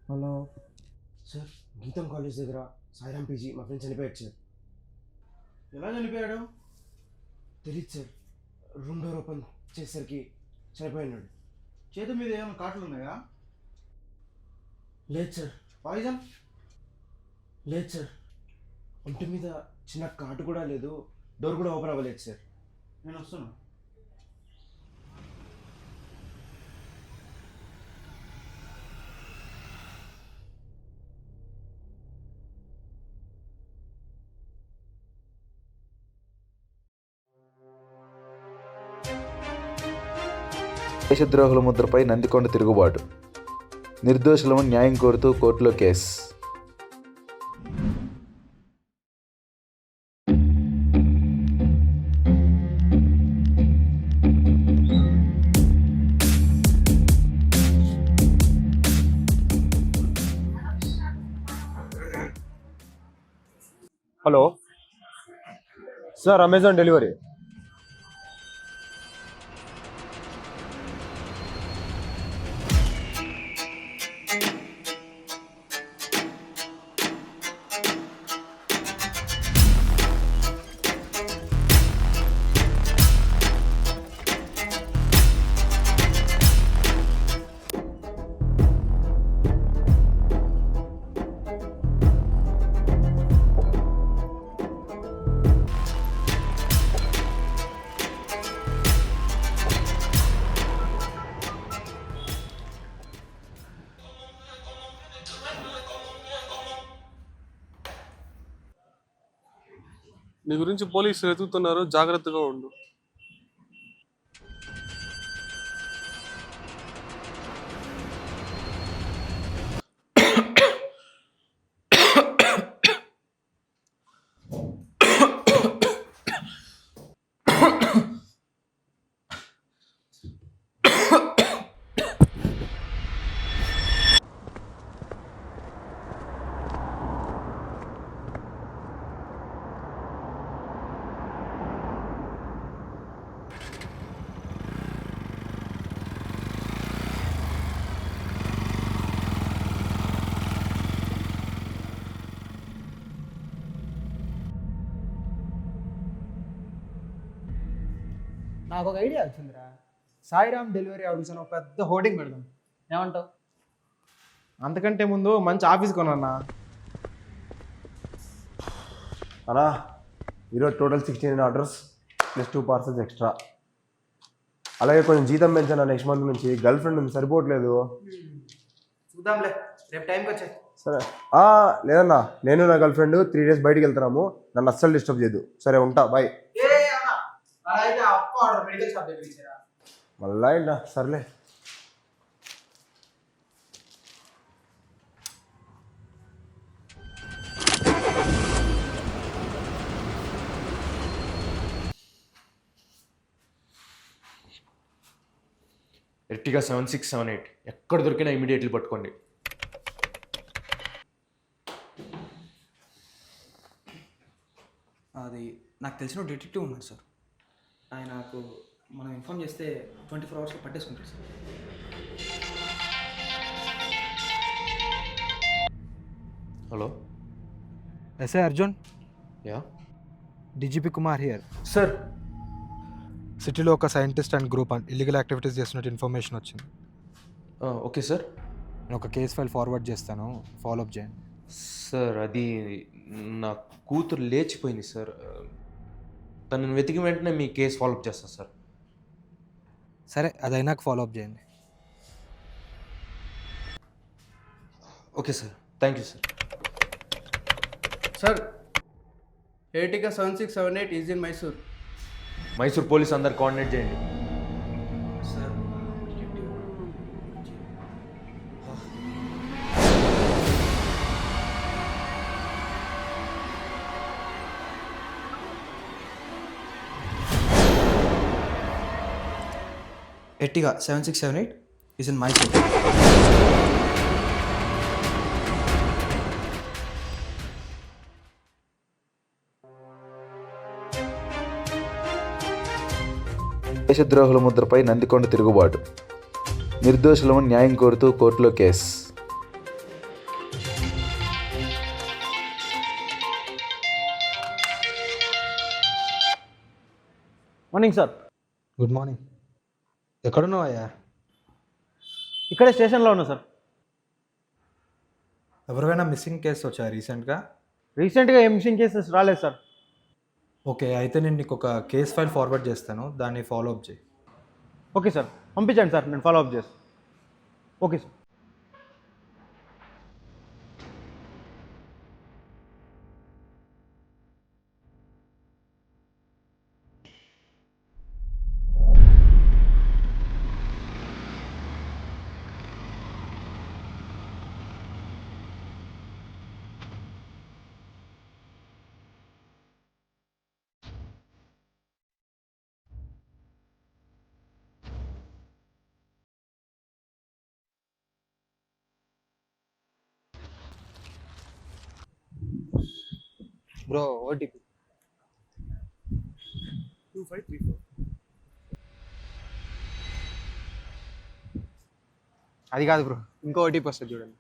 Hello sir, గీతం college దగ్గర Sairam PG మా ఫ్రెండ్ చనిపోయాడు సార్. ఎలా చనిపోయాడు? తెలియదు సార్, రూమ్ డోర్ ఓపెన్ చేసేసరికి చనిపోయినాడు. చేతి మీద ఏమైనా కాట్లు ఉన్నాయా? లేదు సార్. పాయిజన్? లేదు సార్, ఒంటి మీద చిన్న కాటు కూడా లేదు, డోర్ కూడా ఓపెన్ అవ్వలేదు సార్. నేను వస్తున్నా. దేశద్రోహుల ముద్రపై నందికొండ తిరుగుబాటు, నిర్దోషులను న్యాయం కోరుతూ కోర్టులో case. Hello sir, Amazon delivery. నీ గురించి పోలీసులు వెతుకుతున్నారు, జాగ్రత్తగా ఉండు. నాకు ఒక ఐడియా వచ్చిందిరా. సాయిరామ్ డెలివరీ అడుగుతాను, ఒక పెద్ద హోర్డింగ్ పెడదాం. ఏమంటావు? అంతకంటే ముందు మంచి ఆఫీస్ కొనన్నా. అలా ఈరోజు total 16 orders plus 2 parcels extra. అలాగే కొంచెం జీతం పెంచాను నెక్స్ట్ మంత్ నుంచి. గర్ల్ ఫ్రెండ్ ఉంది, సరిపోవట్లేదు. చూద్దాంలే, రేపు టైంకి వచ్చాయి. సరే. లేదన్నా, నేను నా గర్ల్ ఫ్రెండ్ 3 days బయటికి వెళ్తున్నాము. నన్ను అస్సలు డిస్టర్బ్ చేయదు. సరే, ఉంటా, బాయ్. మళ్ళా ఏంటా? సర్లే. ఎర్టిగా 7678 ఎక్కడ దొరికినా ఇమీడియట్లీ పట్టుకోండి. అది నాకు తెలిసిన డిటెక్టివ్ ఉన్నాడు సార్. ఆయనకు మనం ఇన్ఫామ్ చేస్తే 24 hours పట్టేసుకుంటాడు sir. Hello, SI Arjun, yeah DGP Kumar here. Sir. సిటీలో ఒక scientist and group illegal activities చేస్తున్నట్టు ఇన్ఫర్మేషన్ వచ్చింది. Okay sir. నేను ఒక కేస్ ఫైల్ ఫార్వర్డ్ చేస్తాను, ఫాలోఅప్ చేయండి. సార్, అది నా కూతురు లేచిపోయింది సార్. తనని వెతికి వెంటనే మీ కేసు ఫాలోఅప్ చేస్తాను సార్. సరే, అది అయినాక ఫాలోఅప్ చేయండి. Okay sir, thank you sir. Sir, Ertiga 7678 is in Mysore. Mysore police అందరు కోఆర్డినేట్ చేయండి. Sir Ertiga 7678 is in Mysore. దేశద్రోహుల ముద్రపై నందికొండ తిరుగుబాటు, నిర్దోషులను న్యాయం కోరుతూ కోర్టులో case. Morning sir. Good morning. ఎక్కడున్నావయ్యా? ఇక్కడే స్టేషన్లో ఉన్నా సార్. ఎవరివైనా మిస్సింగ్ కేసు వచ్చాయా రీసెంట్గా? రీసెంట్గా ఏం మిస్సింగ్ కేసెస్ రాలేదు సార్. ఓకే, అయితే నేను నీకు ఒక కేస్ ఫైల్ ఫార్వర్డ్ చేస్తాను, దాన్ని ఫాలో అప్ చేయి. ఓకే సార్, పంపించండి సార్, నేను ఫాలో అప్ చేస్తాను. Okay sir. Bro OTP 2534. అది కాదు బ్రో, ఇంకో ఓటీపీ వస్తుంది చూడండి.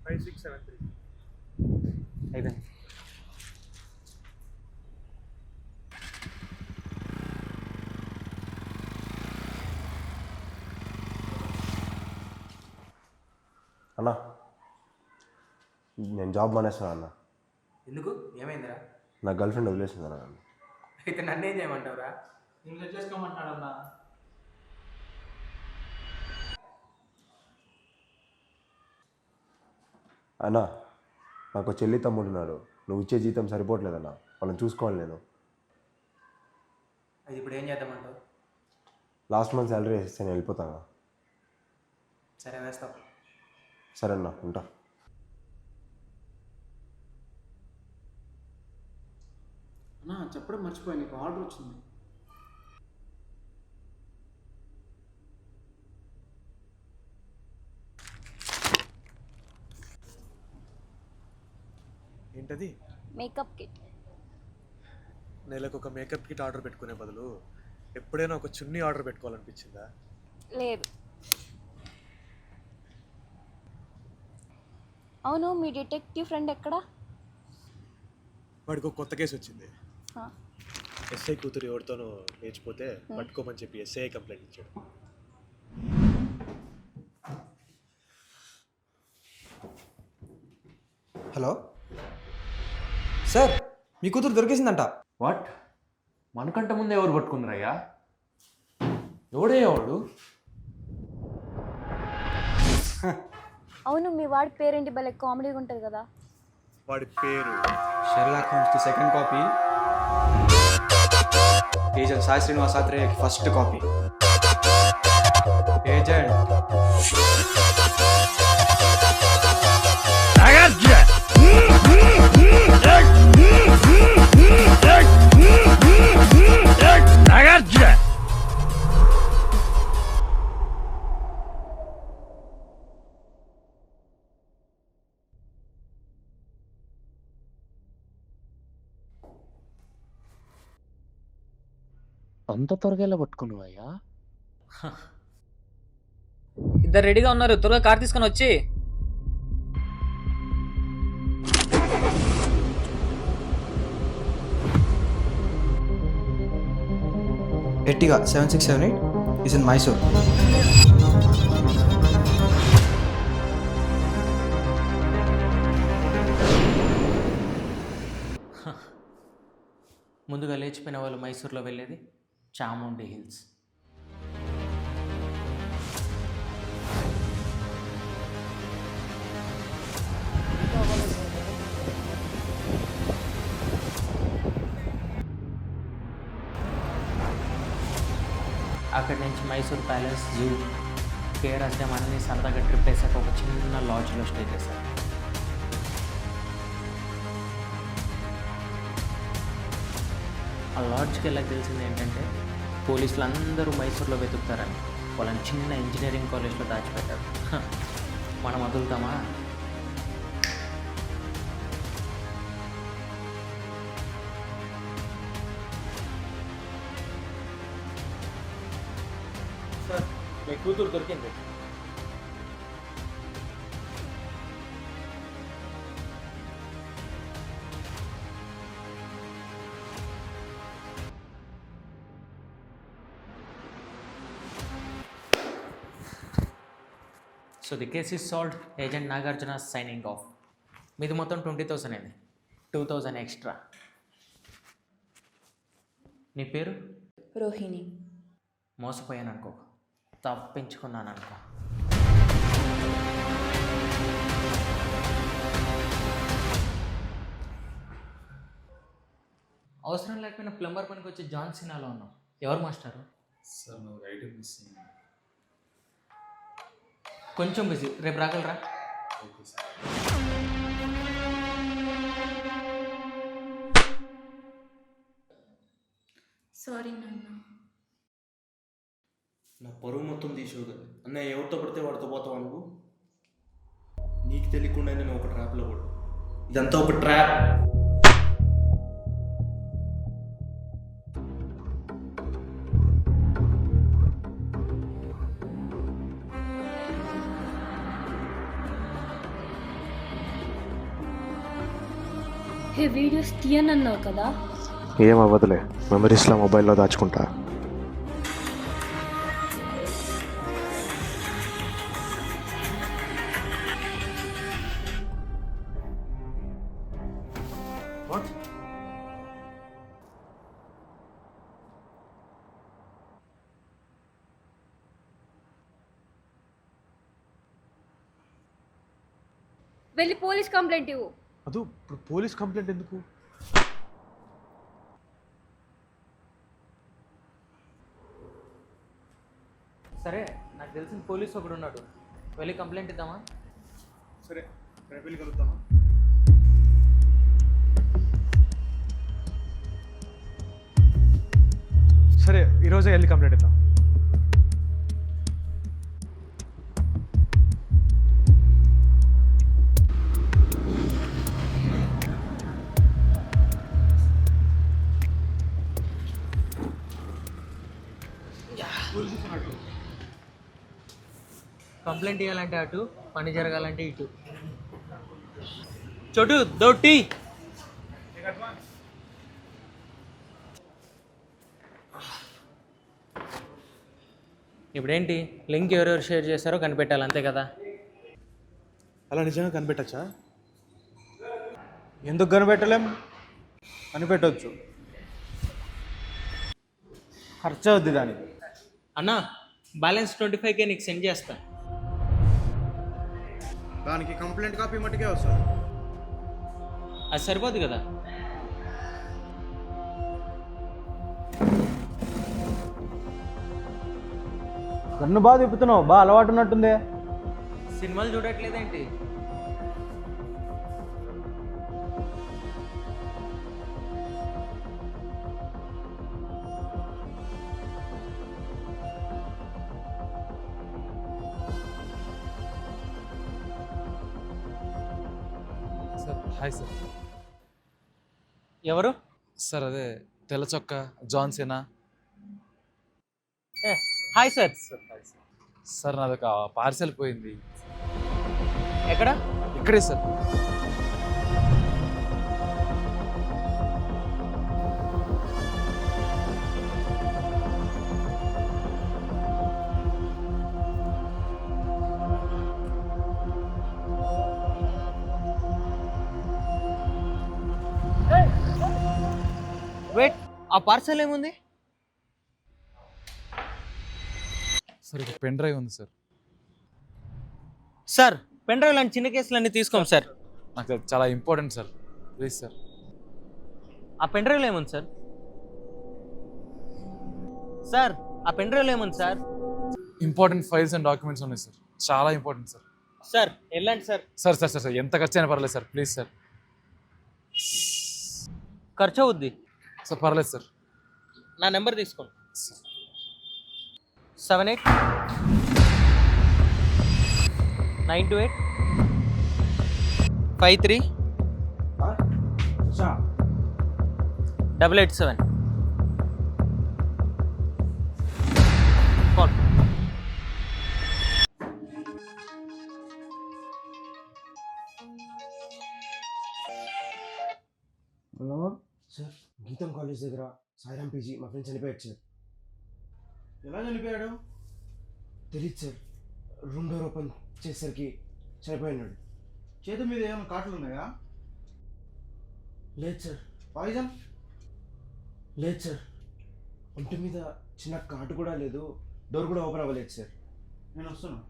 5673. అయిపోయింది. అన్నా, నేను జాబ్ మానేస్తాను అన్న. ఎందుకు? ఏమైందిరా? నా గర్ల్ ఫ్రెండ్ వదిలేసింది అన్న. అయితే నన్నేం చేయమంటావురా? నేను చేసుకోమంటాడన్నా. అన్నా, నాకు చెల్లి తమ్ముడు ఉన్నాడు. నువ్వు ఇచ్చే జీతం సరిపోవట్లేదన్నా, వాళ్ళని చూసుకోవాలి నేను. అది ఇప్పుడు ఏం చేద్దామంటావు? లాస్ట్ మంత్ శాలరీ వేస్తే నేను వెళ్ళిపోతాను. సరే వేస్తావు. సరే అన్న, ఉంటా. అన్నా చెప్పడం మర్చిపోయా, నీకు ఆర్డర్ వచ్చింది. ఏంటది? Makeup kit. నెలకు ఒక మేకప్ కిట్ ఆర్డర్ పెట్టుకునే బదులు ఎప్పుడైనా ఒక చున్నీ ఆర్డర్ పెట్టుకోవాలనిపించిందా? లేదు. అవును, మీ డిటెక్టివ్ ఫ్రెండ్ ఎక్కడా? వాడికి ఒక కొత్త కేసు వచ్చింది. ఆ, ఎస్ఐ కూతురు ఎవరితోనో లేచిపోతే పట్టుకోమని చెప్పి ఎస్ఐ కంప్లైంట్ ఇచ్చాడు. హలో సార్, మీ కూతురు దొరికేసిందంట. వాట్? మనకంట ముందు ఎవరు పట్టుకున్నారయ్యా? ఎవడయ్యా వాడు? అవును, మీ వాడి పేరేంటి? భలే కామెడీగా ఉంటుంది కదా. వాడి పేరు షెర్లాక్ హోమ్స్కి second copy, agent Sai Srinivas ఆత్రేయకి ఫస్ట్ కాపీ. ఏజెంట్ అంత త్వరగా ఎలా పట్టుకున్నావయ్యా? ఇద్దరు రెడీగా ఉన్నారు, త్వరగా కార్ తీసుకొని వచ్చి. ఎట్టిగా 7678 ఇస్ ఇన్ మైసూర్. ముందుగా లేచిపోయిన వాళ్ళు మైసూర్లో వెళ్ళేది చాముండి హిల్స్. అక్కడి నుంచి మైసూర్ ప్యాలెస్, జూ, కేఆర్ఎస్ఎం అన్ని సరదాగా ట్రిప్ వేసాక ఒక చిన్న లాడ్జ్లో స్టే చేశారు. ఆ లాడ్జ్కి వెళ్ళక తెలిసింది ఏంటంటే పోలీసులు అందరూ మైసూర్లో వెతుకుతారని వాళ్ళని చిన్న ఇంజనీరింగ్ కాలేజ్లో దాచిపెట్టారు. మనం వదులుతామా? సార్, మీ కూతురు దొరికింది. So the case is solved. Agent Nagarjuna signing off. మీది మొత్తం 20,000 అయింది, 2,000 ఎక్స్ట్రా. నీ పేరు? రోహిణి. మోసపోయాను అనుకో, తప్పించుకున్నాను అనుకో. అవసరం లేకపోయినా ప్లంబర్ పనికి వచ్చి జాన్ సినాలో ఉన్నాం. ఎవరు మాస్టారు? సార్ నాకు ఐటమ్ మిస్ అయింది. కొంచెం బిజీ, రేపు రాగలరా? Okay sir. సారీ నాన్న. నా పరువు మొత్తం తీసావు కదా అన్నయ్య. ఎవరితో పడితే వాడితో పోతావు నువ్వు. నీకు తెలియకుండా నేను ఒక ట్రాప్లో పడు. ఇదంతా ఒక ట్రాప్. హే, వీడియోస్ తీయనన్నావు కదా. ఏం అవ్వదులే, మెమరీస్లో మొబైల్లో దాచుకుంటా. వెళ్ళి పోలీస్ కంప్లైంట్ ఇవ్వు. అదు ఇప్పుడు పోలీస్ కంప్లైంట్ ఎందుకు? సరే, నాకు తెలిసిన పోలీస్ ఒకడు ఉన్నాడు, వెళ్ళి కంప్లైంట్ ఇద్దామా? సరే, రేపు వెళ్ళి కలుద్దామా? సరే, ఈరోజే వెళ్ళి కంప్లైంట్ ఇద్దాం. కంప్లైంట్ ఇవ్వాలంటే అటు, పని జరగాలంటే ఇటు. చోటు దొట్టి. ఇప్పుడేంటి, లింక్ ఎవరెవరు షేర్ చేశారో కనిపెట్టాలి, అంతే కదా? అలా నిజంగా కనిపెట్టచ్చా? ఎందుకు కనిపెట్టలేం? కనిపెట్టవచ్చు, ఖర్చు అవుద్ది దానికి. అన్నా, బ్యాలెన్స్ 25K నీకు సెండ్ చేస్తా. దానికి కంప్లైంట్ కాపీ మట్టుకే వస్తుంది. అది సరిపోదు కదా? కన్ను బాగా తిప్పుతున్నావు, బాగా అలవాటు ఉన్నట్టుందే. సినిమాలు చూడట్లేదేంటి? Sir hi sir. ఎవరు సార్ అదే తెల్ల చొక్కా జాన్సేనా. Hi sir. సార్ నాది ఒక పార్సెల్ పోయింది. ఎక్కడ? ఇక్కడే సార్. వెయిట్, ఆ పార్సల్ ఏముంది? సార్ ఒక పెన్ డ్రైవ్ ఉంది సార్. సార్, పెన్ డ్రైవ్ లాంటి చిన్న కేసులన్నీ తీసుకోం సార్. నాకు అది చాలా ఇంపార్టెంట్ సార్, ప్లీజ్ సార్. ఆ పెన్ డ్రైవ్లో ఏముంది సార్? సార్, ఆ పెన్ డ్రైవ్లో ఏముంది sir? Important files and documents ఉన్నాయి సార్, చాలా ఇంపార్టెంట్ సార్. సార్ వెళ్ళండి sir. Sir sir sir sir ఎంత ఖర్చు అయినా పర్లేదు సార్, ప్లీజ్ సార్. ఖర్చు అవుద్ది సార్, పర్లేదు సార్. నా నెంబర్ తీసుకోండి. 78 928 53 887. ఫోన్. హలో సార్, గీతం కాలేజ్ దగ్గర సాయిరామ్ పీజీ మా ఫ్రెండ్ చనిపోయాడు సార్. ఎలా చనిపోయాడు? తెలియదు సార్, రూమ్ డోర్ ఓపెన్ చేసేసరికి చనిపోయినాడు. చేతి మీద ఏమైనా కాట్లు ఉన్నాయా? లేదు సార్. పాయిజన్? లేదు సార్. ఒంటి మీద చిన్న కాటు కూడా లేదు, డోర్ కూడా ఓపెన్ అవ్వలేదు సార్. నేను వస్తున్నా.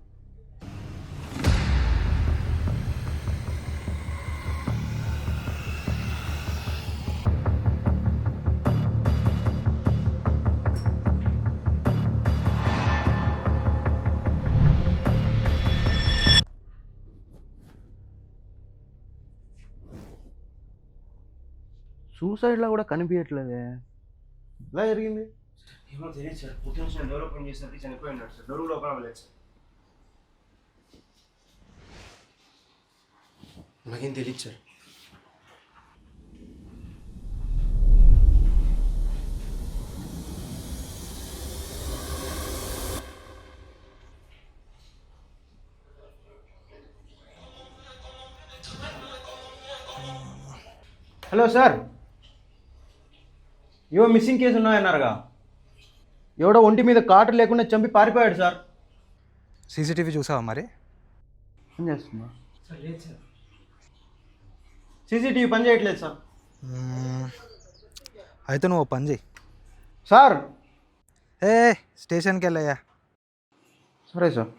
సూసైడ్లో కూడా కనిపించట్లేదే, ఎలా జరిగింది? ఏమో తెలియదు సార్. పొద్దున నుంచి డోర్ ఓపెన్ చేసేసరికి చనిపోయినాడు సార్. డోర్ కూడా ఓపెన్ అవ్వలేదు సార్. నాకేం తెలియదు సార్. హలో సార్, ఏవో మిస్సింగ్ కేసు ఉన్నాయన్నారుగా. ఎవడో ఒంటి మీద కాటు లేకుండా చంపి పారిపోయాడు సార్. సీసీటీవీ చూసావా మరి? ఏం చేస్తున్నా? సీసీటీవీ పని చేయట్లేదు సార్. అయితే నువ్వు ఓ పని చేయి. సార్. స్టేషన్కి వెళ్ళయ్యా. సరే sir.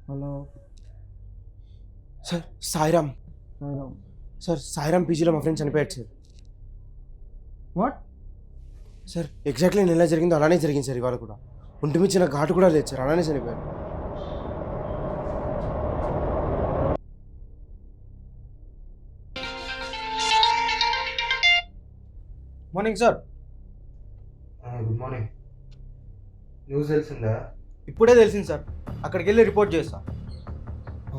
Hello sir. Sairam sir. Sairam పీజీలో మా ఫ్రెండ్ చనిపోయాడు సార్. వాట్ సార్ ఎగ్జాక్ట్లీ నేను ఎలా జరిగిందో అలానే జరిగింది సార్. ఇవాళ కూడా ఒంటి మీద చిన్న ఘాటు కూడా లేదు సార్. అలానే చనిపోయాడు. Morning sir. Good morning. News తెలిసిందా? ఇప్పుడే తెలిసింది సార్. అక్కడికి వెళ్ళి రిపోర్ట్ చేస్తా.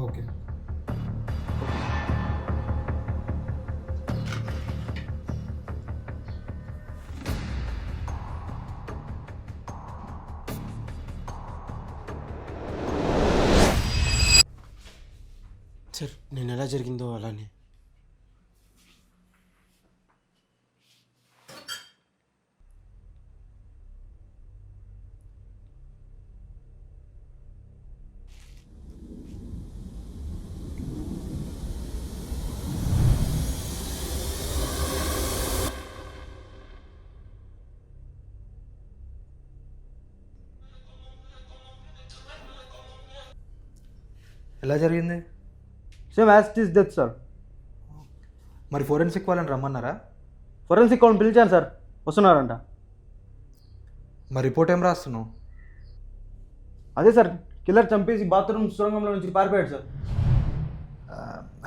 ఓకే. సార్ నేను ఎలా జరిగిందో అలానే. ఎలా జరిగింది? Same as it is death sir. మరి ఫోరెన్సిక్ వాళ్ళని రమ్మన్నారా? ఫోరెన్సిక్ వాళ్ళని పిలిచాను సార్, వస్తున్నారంట. మరి రిపోర్ట్ ఏం రాస్తున్నావు? అదే సార్, కిల్లర్ చంపేసి బాత్రూమ్ సొరంగంలో నుంచి పారిపోయాడు సార్.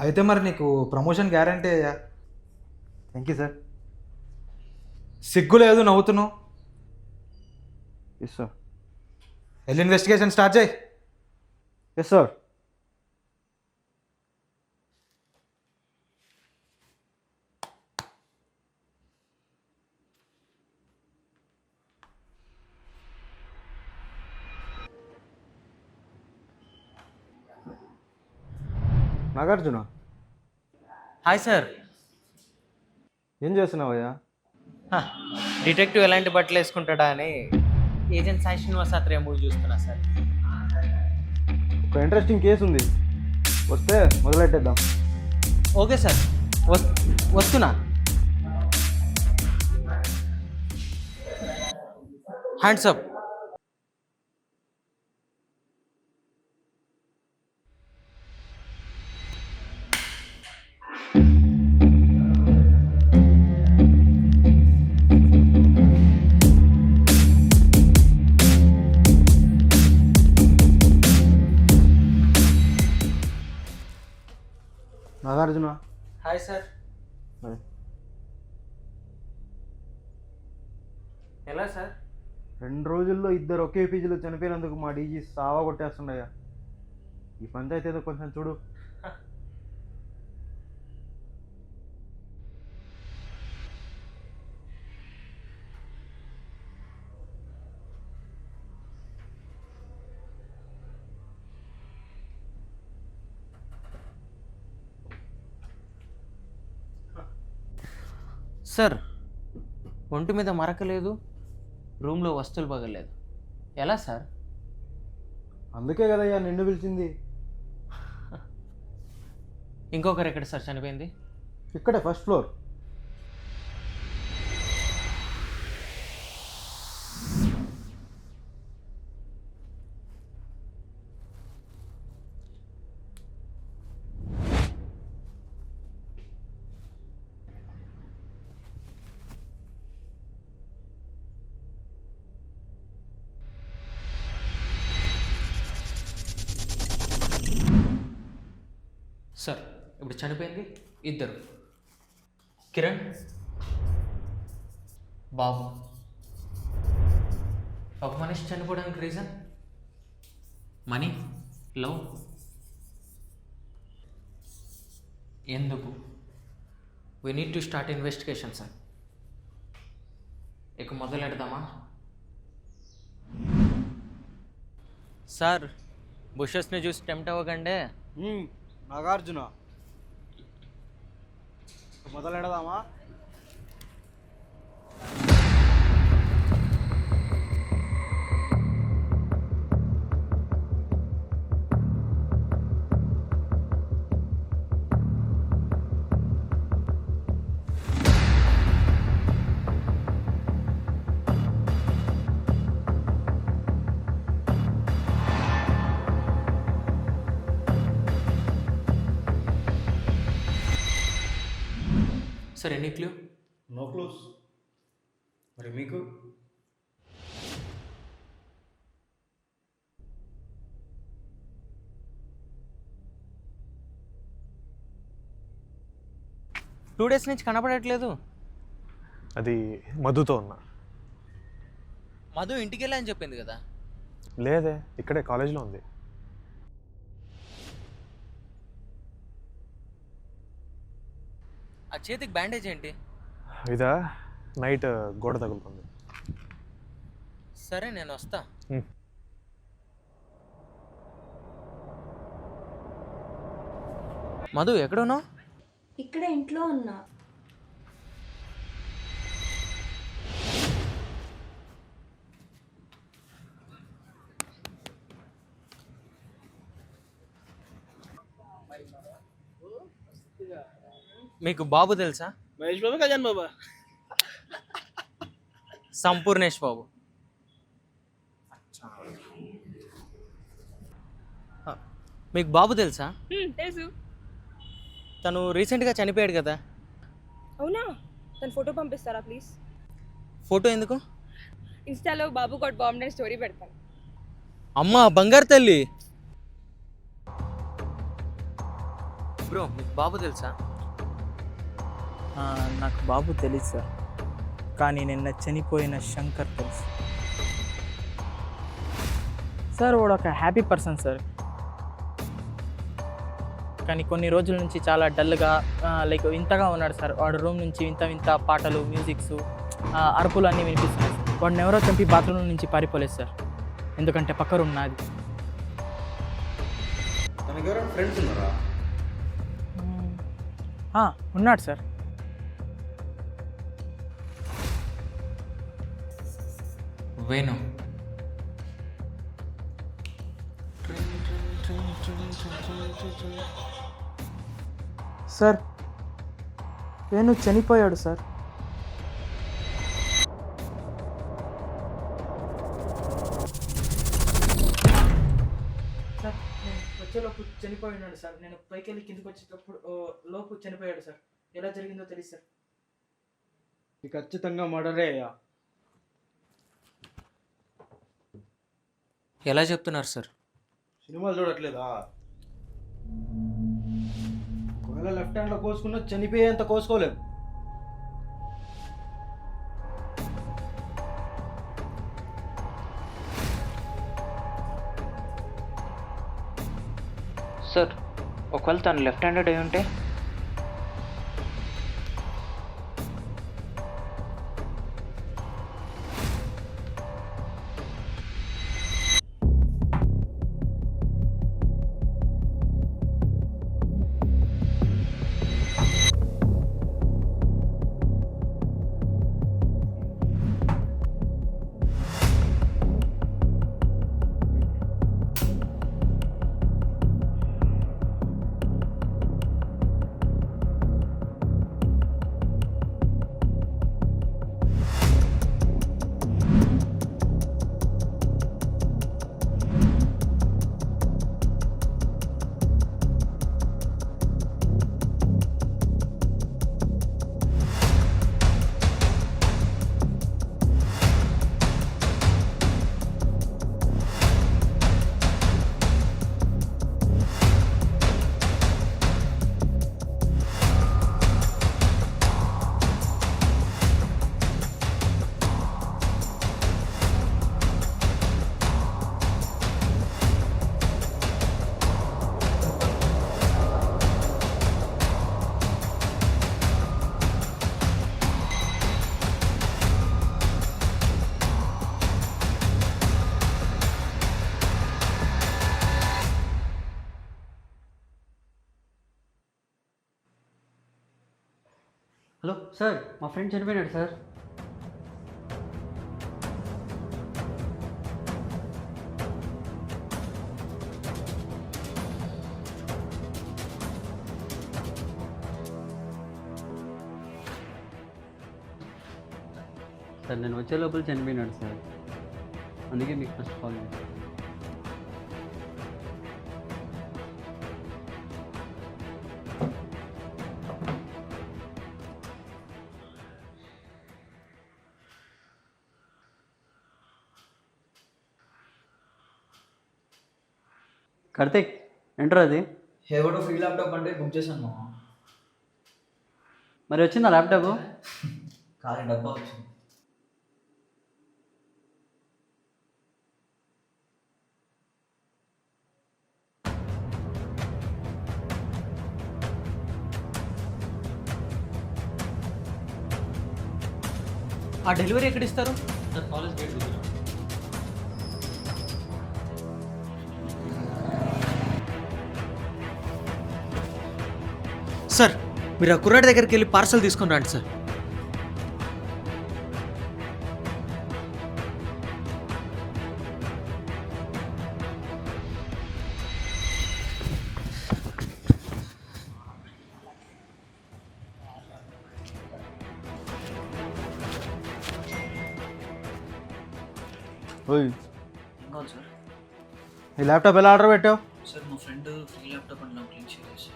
అయితే మరి నీకు ప్రమోషన్ గ్యారంటీ అయ్యా. Thank you sir. సిగ్గు లేదు, నవ్వుతున్నావు. Yes sir. వెళ్ళి ఇన్వెస్టిగేషన్ స్టార్ట్ చేయి. Yes sir. Nagarjuna, hi sir. ఏం చేస్తున్నావయ్యా? డిటెక్టివ్ ఎలాంటి బట్టలు వేసుకుంటాడా అని ఏజెంట్ సాయి శ్రీనివాస్ ఆత్రేయ మూవీ చూస్తున్నా సార్. ఒక ఇంట్రెస్టింగ్ కేసు ఉంది, వస్తే మొదలెట్టేద్దాం. ఓకే సార్, వస్తున్నా. Hands up. Nagarjuna. Hi sir. ఎలా సార్? 2 రోజుల్లో ఇద్దరు ఒకే పీజీలో చనిపోయినందుకు మా డీజీ సావా కొట్టేస్తుండయా. ఈ పంచాయతీ ఏదో కొంచెం చూడు. సార్ ఒంటి మీద మరకలేదు, రూమ్లో వస్తువులు పగలేదు, ఎలా సార్? అందుకే కదయ్యా నిన్ను పిలిచింది. ఇంకొకరు ఎక్కడ సార్ చనిపోయింది? ఇక్కడే ఫస్ట్ ఫ్లోర్. సార్ ఇప్పుడు చనిపోయింది ఇద్దరు, కిరణ్, బాబు. ఒక మనిషి చనిపోవడానికి రీజన్ మనీ, లవ్. ఎందుకు? We need to start investigation sir. ఇక మొదలెడదామా? సార్ బుషెస్ని చూసి టెంప్ట్ అవ్వకండే. నాగార్జున మొదలెడదామా? Sir any clue? No close. మరి మీకు? టూ డేస్ నుంచి కనపడట్లేదు. అది మధుతో ఉన్నా. మధు ఇంటికి వెళ్ళా అని చెప్పింది కదా. లేదే, ఇక్కడే కాలేజ్లో ఉంది. ఆ చేతికి బ్యాండేజ్ ఏంటి? ఇదా నైట్ గోడ తగులుతుంది. సరే నేను వస్తా. మధు ఎక్కడున్నావు? ఇక్కడ ఇంట్లో ఉన్నా. మీకు బాబు తెలుసా? మహేష్ బాబు కళ్యాణ్ బాబా? సంపూర్ణేష్ బాబు. మీకు బాబు తెలుసా? తెలుసు. తను రీసెంట్గా చనిపోయాడు కదా. అవునా? తన ఫోటో పంపిస్తారా ప్లీజ్? ఫోటో ఎందుకు? ఇన్స్టాలో బాబు గాట్ బాంబ్ అని స్టోరీ పెడతాను. అమ్మా బంగారు తల్లి. బ్రో మీకు బాబు తెలుసా? నాకు బాబు తెలుసు సార్, కానీ నిన్న చనిపోయిన శంకర్ తెలుసు సార్. వాడు ఒక హ్యాపీ పర్సన్ సార్, కానీ కొన్ని రోజుల నుంచి చాలా డల్గా లైక్ వింతగా ఉన్నాడు సార్. వాడు రూమ్ నుంచి వింత వింత పాటలు, మ్యూజిక్స్, అరుపులు అన్నీ వినిపిస్తున్నాయి సార్. వాడిని ఎవరో చంపి బాత్రూమ్ నుంచి పారిపోలేదు సార్, ఎందుకంటే పక్క రూమ్ నాది. తనకి ఎవరైనా ఫ్రెండ్స్ ఉన్నారా? ఉన్నాడు సార్. వేణు. సార్ వేణు చనిపోయాడు సార్. సార్ నేను వచ్చేలోపు చనిపోయినాడు సార్. నేను పైకి వెళ్ళి కిందకి వచ్చేటప్పుడు లోపు చనిపోయాడు సార్. ఎలా జరిగిందో తెలియదు సార్. ఇది ఖచ్చితంగా మర్డరే అయ్యా. ఎలా చెప్తున్నారు సార్? సినిమాలు చూడట్లేదా? ఒకవేళ లెఫ్ట్ హ్యాండ్లో కోసుకున్నా చనిపోయేంత కోసుకోలేము. సార్ ఒకవేళ తను లెఫ్ట్ హ్యాండెడ్ అయి ఉంటే? హలో సార్, మా ఫ్రెండ్ చనిపోయినాడు సార్. సార్ నేను వచ్చే లోపల చనిపోయినాడు సార్, అందుకే మీకు ఫస్ట్ కాల్ చేశాను. కార్తీక్ ఏంట్రా అది? ఎవడో ఫ్రీ ల్యాప్టాప్ అంటే బుక్ చేశాను మామ. మరి వచ్చిందా ల్యాప్టాప్? ఖాళీ డబ్బా వచ్చింది. ఆ డెలివరీ ఎక్కడ ఇస్తారు? సార్ కాలేజ్ గేట్ దగ్గర. సార్ మీరు ఆ కుర్రాడి దగ్గరికి వెళ్ళి పార్సల్ తీసుకొని రండి సార్. ఓయ్, కావాలి సార్. ఈ ల్యాప్టాప్ ఎలా ఆర్డర్ పెట్టావు? సార్ మా ఫ్రెండ్ ఫ్రీ ల్యాప్టాప్ అని నాకు లింక్ చేసి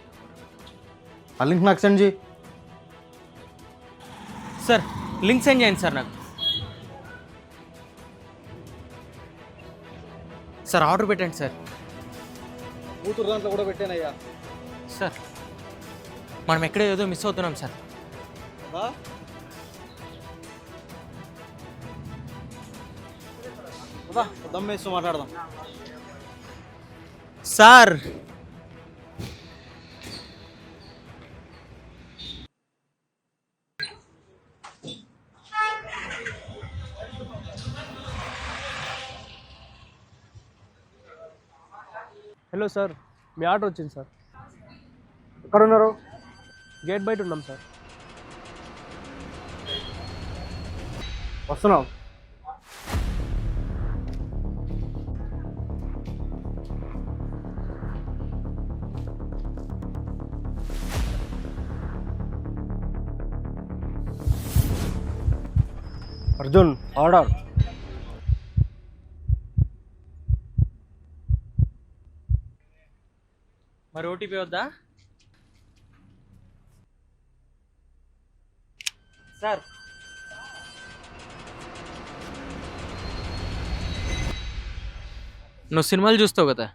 ఆ లింక్ నాకు సెండ్ చేయి. సార్ లింక్ సెండ్ చేయండి సార్ నాకు. సార్ ఆర్డర్ పెట్టండి సార్. కూతురు దాంట్లో కూడా పెట్టానయ్యా. సార్ మనం ఎక్కడో ఏదో మిస్ అవుతున్నాం సార్. దమ్మేస్తూ మాట్లాడదాం. సార్ హలో సార్, మీ ఆర్డర్ వచ్చింది సార్. ఎక్కడ ఉన్నారు? గేట్ బయట ఉన్నాం సార్. వస్తున్నాం. అర్జున్ ఆర్డర్. మరి ఓటీపీ వద్దా? సార్ నువ్వు సినిమాలు చూస్తావు కదా,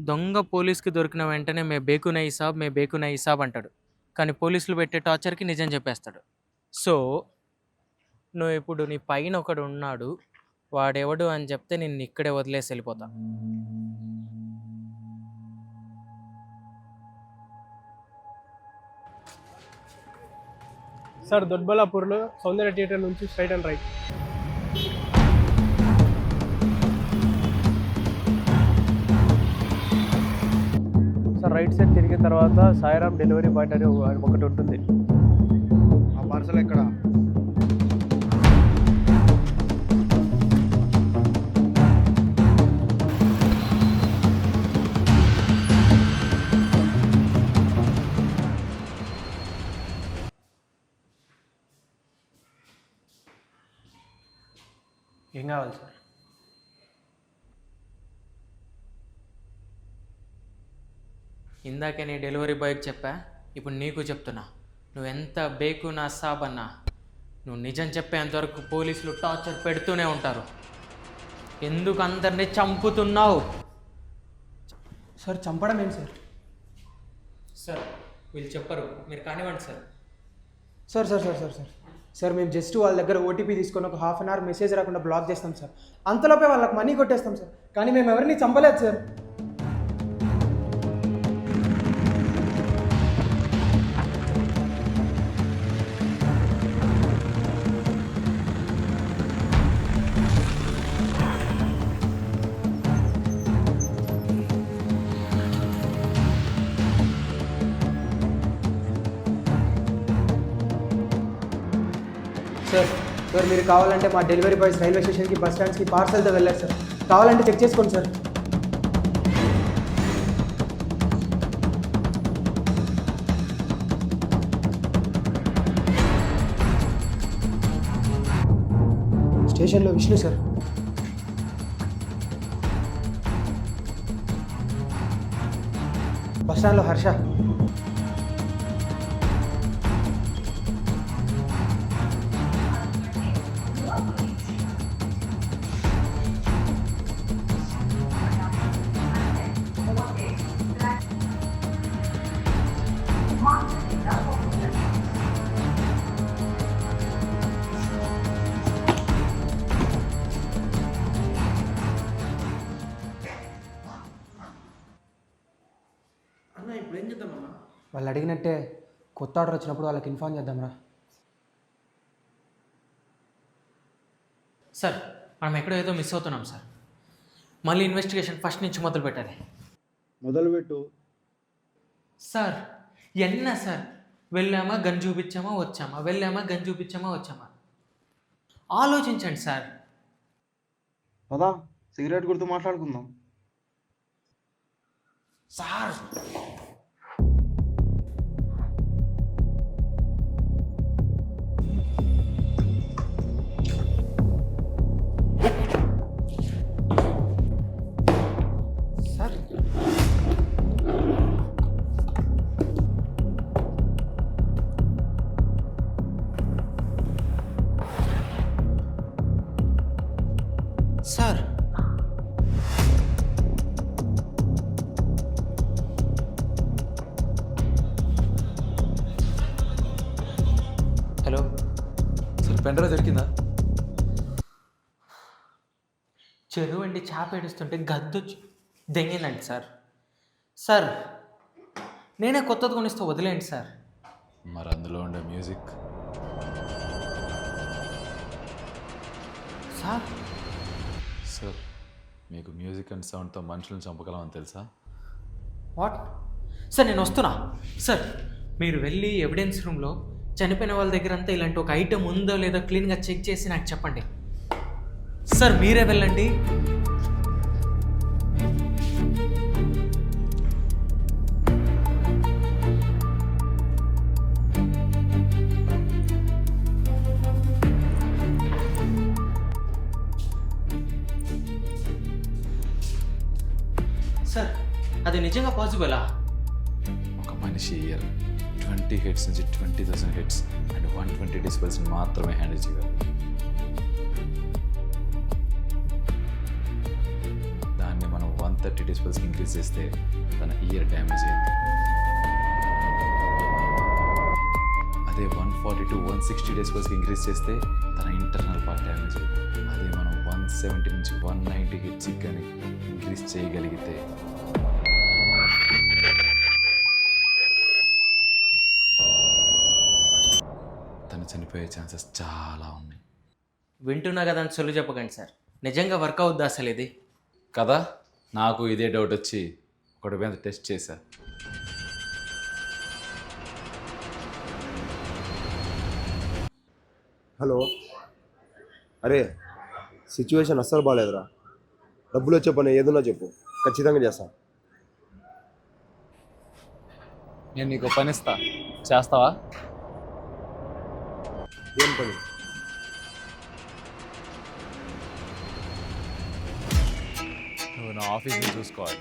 దొంగ పోలీస్కి దొరికిన వెంటనే మే బేకున ఇసాబ్ అంటాడు, కానీ పోలీసులు పెట్టే టార్చర్కి నిజం చెప్పేస్తాడు. సో నువ్వు ఇప్పుడు నీ పైన ఒకడు ఉన్నాడు, వాడెవడు అని చెప్తే నిన్ను ఇక్కడే వదిలేసి వెళ్ళిపోతా. సార్ దొడ్బలాపూర్లో సౌందర్య థియేటర్ నుంచి straight and right. Sir right side తిరిగిన తర్వాత సాయిరామ్ డెలివరీ పాయింట్ అని ఒకటి ఉంటుంది. ఆ పార్సల్ ఎక్కడ? ఏం కావాలి సార్? ఇందాకే నీ డెలివరీ బాయ్కి చెప్పా, ఇప్పుడు నీకు చెప్తున్నా, నువ్వు ఎంత బేకు నా సాబ్ అన్నా నువ్వు నిజం చెప్పేంతవరకు పోలీసులు టార్చర్ పెడుతూనే ఉంటారు. ఎందుకు అందరినీ చంపుతున్నావు? సార్ చంపడం ఏంటి సార్? సార్ వీళ్ళు చెప్పరు, మీరు కానివ్వండి sir. Sir sir sir sir sir sir మేము జస్ట్ వాళ్ళ దగ్గర ఓటీపీ తీసుకొని ఒక హాఫ్ అన్ అవర్ మెసేజ్ రాకుండా బ్లాక్ చేస్తాం సార్. అంతలోపే వాళ్ళకి మనీ కొట్టేస్తాం సార్, కానీ మేము ఎవరిని చంపలేదు సార్. సార్ సార్ మీరు కావాలంటే మా డెలివరీ బాయ్స్ రైల్వే స్టేషన్కి బస్ స్టాండ్స్కి పార్సల్తో వెళ్ళారు సార్. కావాలంటే చెక్ చేసుకోండి సార్. స్టేషన్లో విష్ణు సార్. బస్ స్టాండ్లో హర్ష. అన్న ఇప్పుడు ఏం చేద్దామన్నా? వాళ్ళు అడిగినట్టే కొత్త ఆర్డర్ వచ్చినప్పుడు వాళ్ళకి ఇన్ఫార్మ్ చేద్దాంరా. సార్ మనం ఎక్కడో ఏదో మిస్ అవుతున్నాం సార్. మళ్ళీ ఇన్వెస్టిగేషన్ ఫస్ట్ నుంచి మొదలు పెట్టాలి. మొదలుపెట్టు. సార్ ఎన్న సార్ వెళ్ళామా గన్ చూపించామా వచ్చామా, వెళ్ళామా గన్ చూపించామా వచ్చామా. ఆలోచించండి సార్. పదా సిగరెట్ గుర్తు మాట్లాడుకుందాం. Sir sir sir hello sir pen drive దొరికిందా? చెరువు అండి చేప ఏడుస్తుంటే గద్దొచ్చి దెంగిందండి సార్. సార్ నేనే కొత్తది కొనిస్తే వదిలేండి సార్. మరి అందులో ఉండే మ్యూజిక్ సార్ సార్, మీకు మ్యూజిక్ అండ్ సౌండ్తో మనుషులను చంపగలమని తెలుసా? వాట్ సార్ నేను వస్తున్నా. సార్ మీరు వెళ్ళి ఎవిడెన్స్ రూమ్లో చనిపోయిన వాళ్ళ దగ్గర అంతా ఇలాంటి ఒక ఐటమ్ ఉందో లేదో క్లీన్గా చెక్ చేసి నాకు చెప్పండి. సార్ మీరే వెళ్ళండి. సార్ అది నిజంగా పాసిబులా? ఒక మనిషి ఇయర్ 20 హిట్స్ నుంచి 20,000 హిట్స్ అండ్ 120 డెసిబెల్స్ మాత్రమే హ్యాండిల్ చేయగలరు. దాన్ని మనం 130 డెసిబెల్స్కి ఇంక్రీజ్ చేస్తే తన ఇయర్ డ్యామేజ్ అయింది. అదే 140 to 160 డెసిబెల్స్కి ఇంక్రీజ్ చేస్తే తన ఇంటర్నల్ పార్ట్ డ్యామేజ్ అయింది. అదే మనం 170 నుంచి 190 హిట్స్కి కానీ ఇంక్రీజ్ చేయగలిగితే తను చనిపోయే ఛాన్సెస్ చాలా ఉన్నాయి. వింటున్నా కదా అని సొల్లు చెప్పకండి సార్. నిజంగా వర్క్ అవుద్దా అసలు ఇది? కదా, నాకు ఇదే డౌట్ వచ్చి ఒకటి మీద టెస్ట్ చేశా. హలో, అరే సిచ్యువేషన్ అస్సలు బాగాలేదురా. డబ్బులు వచ్చే పని ఏదన్నా చెప్పు, ఖచ్చితంగా చేస్తా. నేను నీకు పని ఇస్తా, చేస్తావా? ఏం పని? నువ్వు నా ఆఫీస్ని చూసుకోవాలి.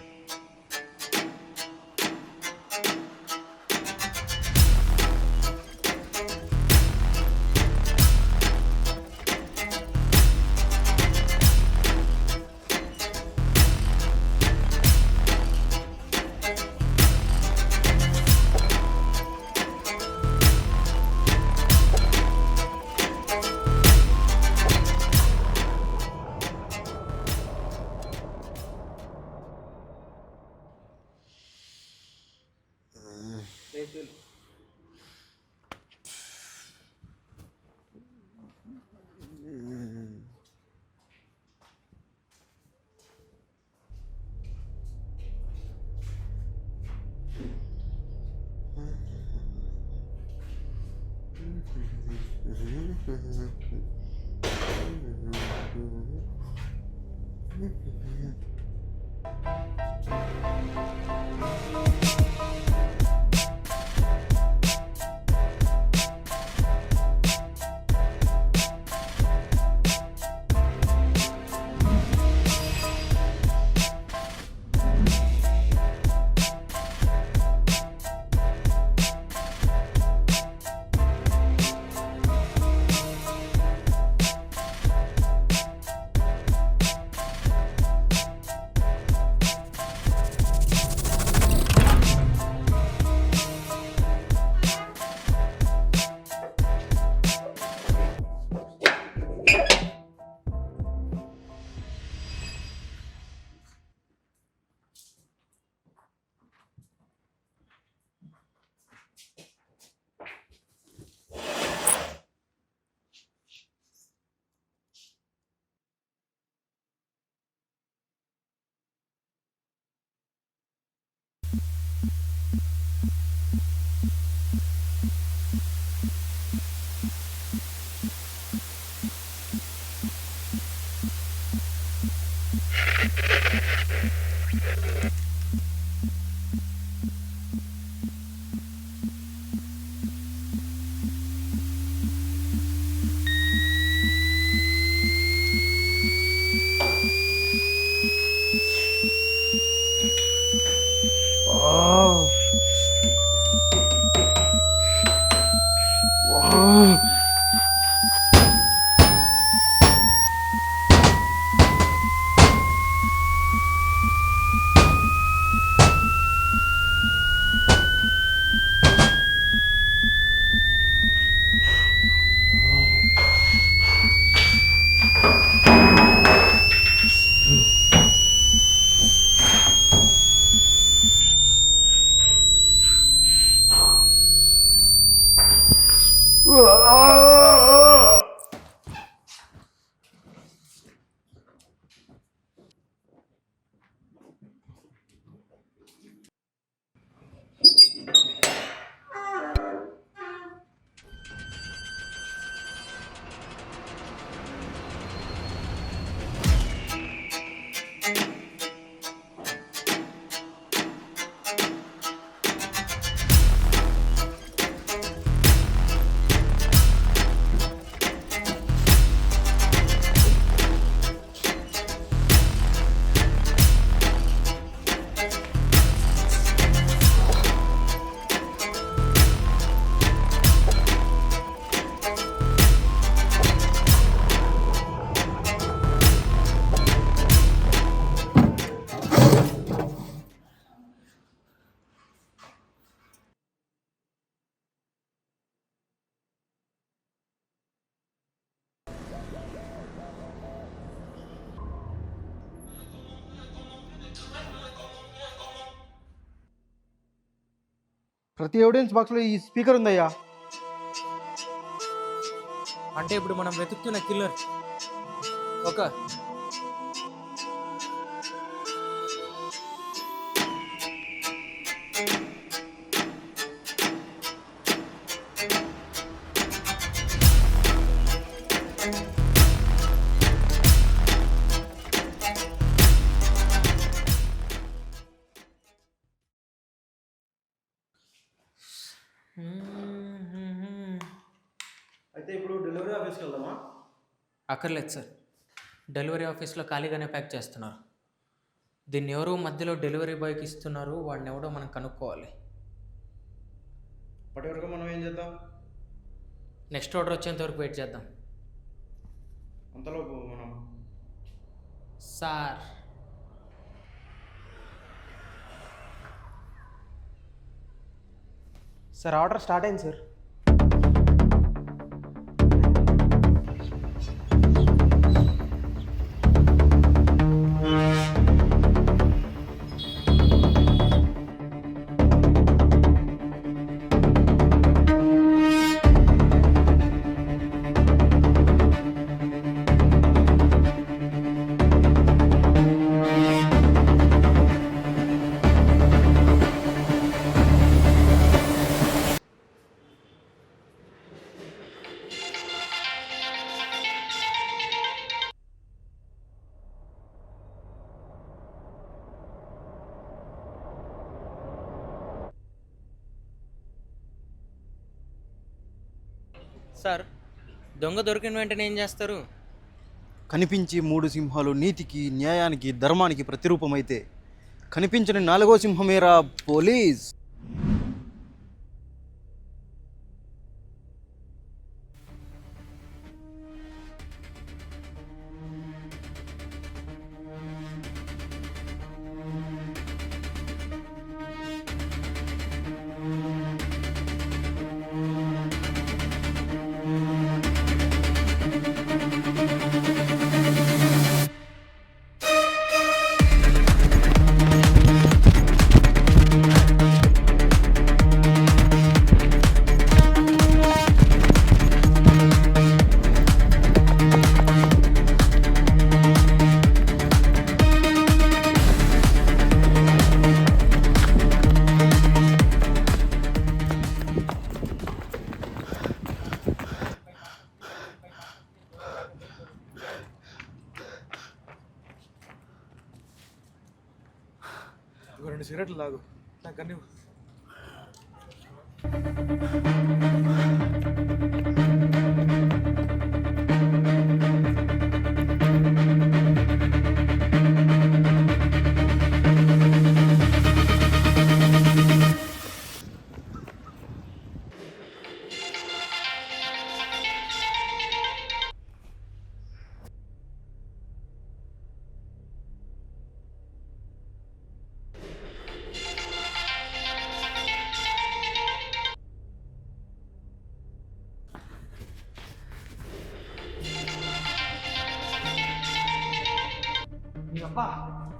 ప్రతి ఎవిడెన్స్ బాక్స్లో ఈ స్పీకర్ ఉందయ్యా. అంటే ఇప్పుడు మనం వెతుకుతున్న కిల్లర్ ఒక అయితే ఇప్పుడు డెలివరీ ఆఫీస్కి వెళ్దామా? అక్కర్లేదు సార్, డెలివరీ ఆఫీస్లో ఖాళీగానే ప్యాక్ చేస్తున్నారు. దీన్ని ఎవరో మధ్యలో డెలివరీ బాయ్కి ఇస్తున్నారు, వాడిని ఎవడో మనం కనుక్కోవాలి. అప్పటి వరకు మనం ఏం చేద్దాం? నెక్స్ట్ ఆర్డర్ వచ్చేంత వరకు వెయిట్ చేద్దాం. అంతలోపు మనం సార్ సార్ ఆర్డర్ స్టార్ట్ అయింది సార్. సార్ దొంగ దొరికిన వెంటనే ఏం చేస్తారు? కనిపించి 3 సింహాలు నీతికి, న్యాయానికి, ధర్మానికి ప్రతిరూపమైతే కనిపించని 4వ సింహమేరా పోలీస్. ఇదిగో 2 సిగరెట్లు తాగు. నాకు అన్ని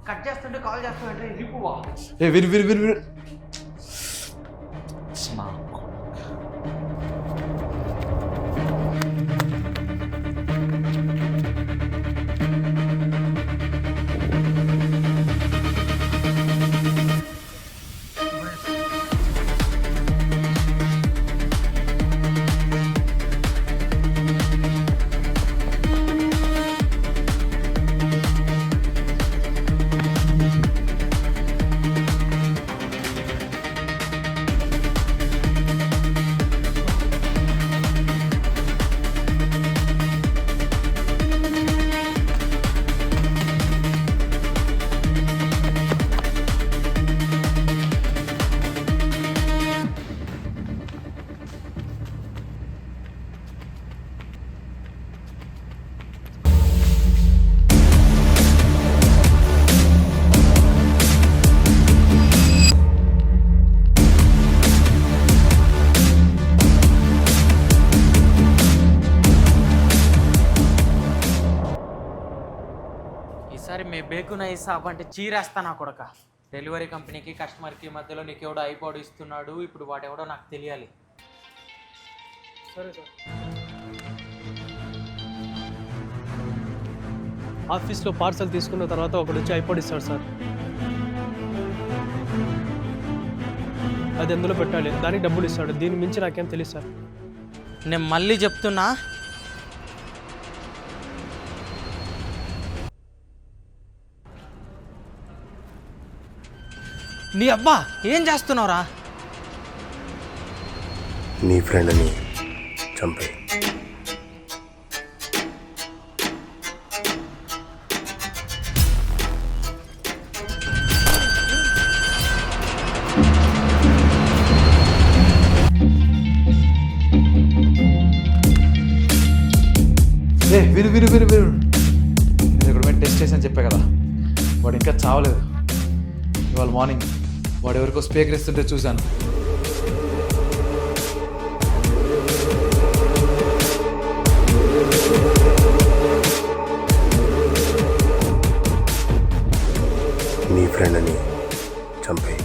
కట్ చేస్తుంటే కాల్ చేస్తామంటే రిపువా. ఏ విను విను విను విను. ఈసారి మే బేకున ఇసాబ్ అంటే చీరేస్తా నా కొడక. డెలివరీ కంపెనీకి కస్టమర్కి మధ్యలో నీకెవడో ఐపాడ్ ఇస్తున్నాడు, ఇప్పుడు వాడెవడో నాకు తెలియాలి. సరే సార్. ఆఫీస్లో పార్సల్ తీసుకున్న తర్వాత ఒకడు వచ్చి ఐపాడ్ ఇస్తాడు సార్. అది ఎందులో పెట్టాలి, దానికి డబ్బులు ఇస్తాడు. దీని మించి నాకేం తెలియదు సార్. నేను మళ్ళీ చెప్తున్నా, నీ అబ్బా ఏం చేస్తున్నావురా? నీ ఫ్రెండ్ని చంపే. విను విను విను విను. నేను ఇక్కడ టెస్ట్ చేసి చెప్పా కదా, వాడు ఇంకా చావలేదు. ఇవాళ మార్నింగ్ వాడు ఎవరికో స్పీకర్ ఇస్తుంటే చూశాను. నీ ఫ్రెండ్ని చంపే.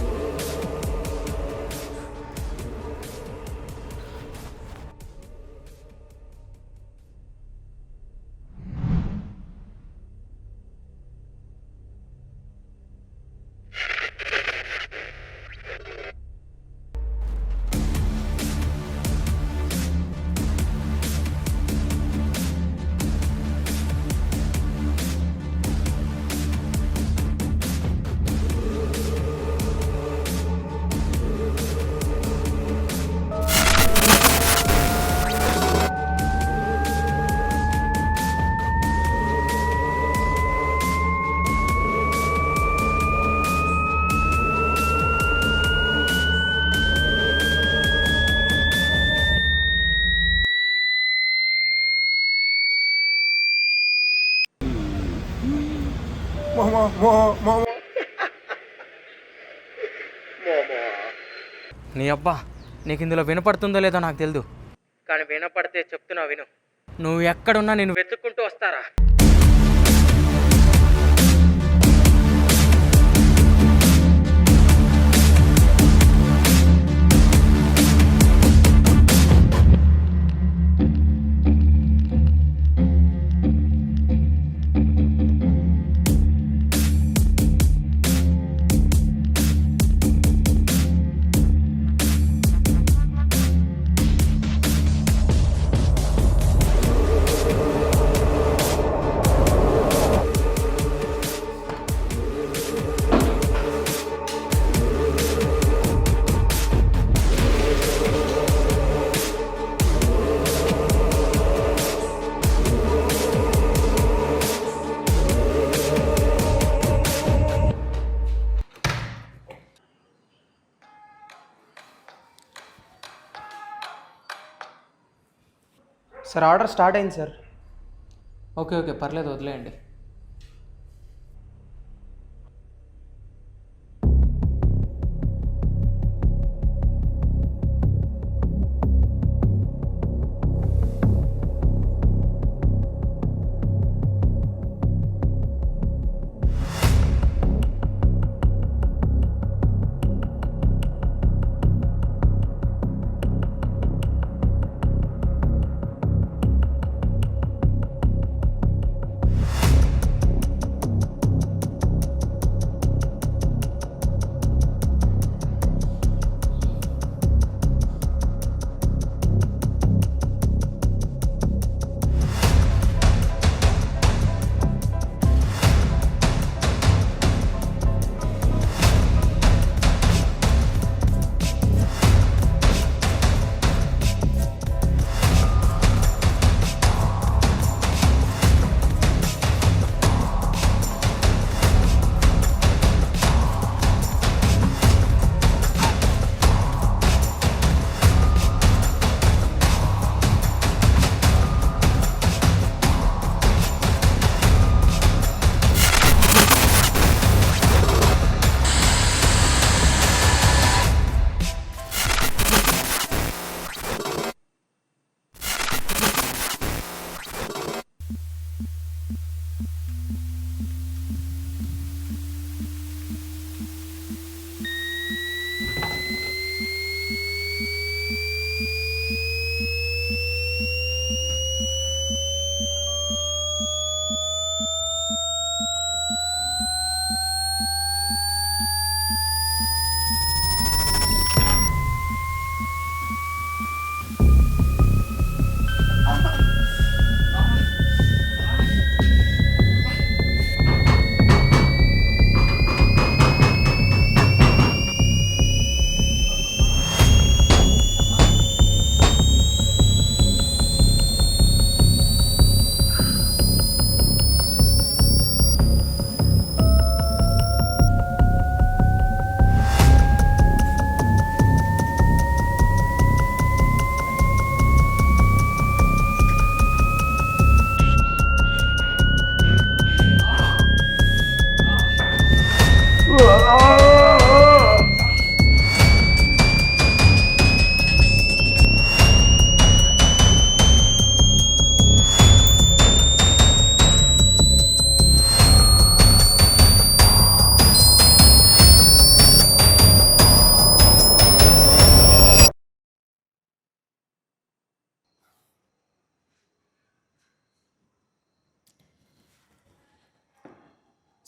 నీ అబ్బా నీకు ఇందులో వినపడుతుందో లేదో నాకు తెలియదు, కానీ వినపడితే చెప్తున్నా విను. నువ్వు ఎక్కడున్నా నేను వెతుక్కుంటూ వస్తారా. సార్ ఆర్డర్ స్టార్ట్ అయింది సార్. ఓకే ఓకే పర్లేదు, వదిలేయండి.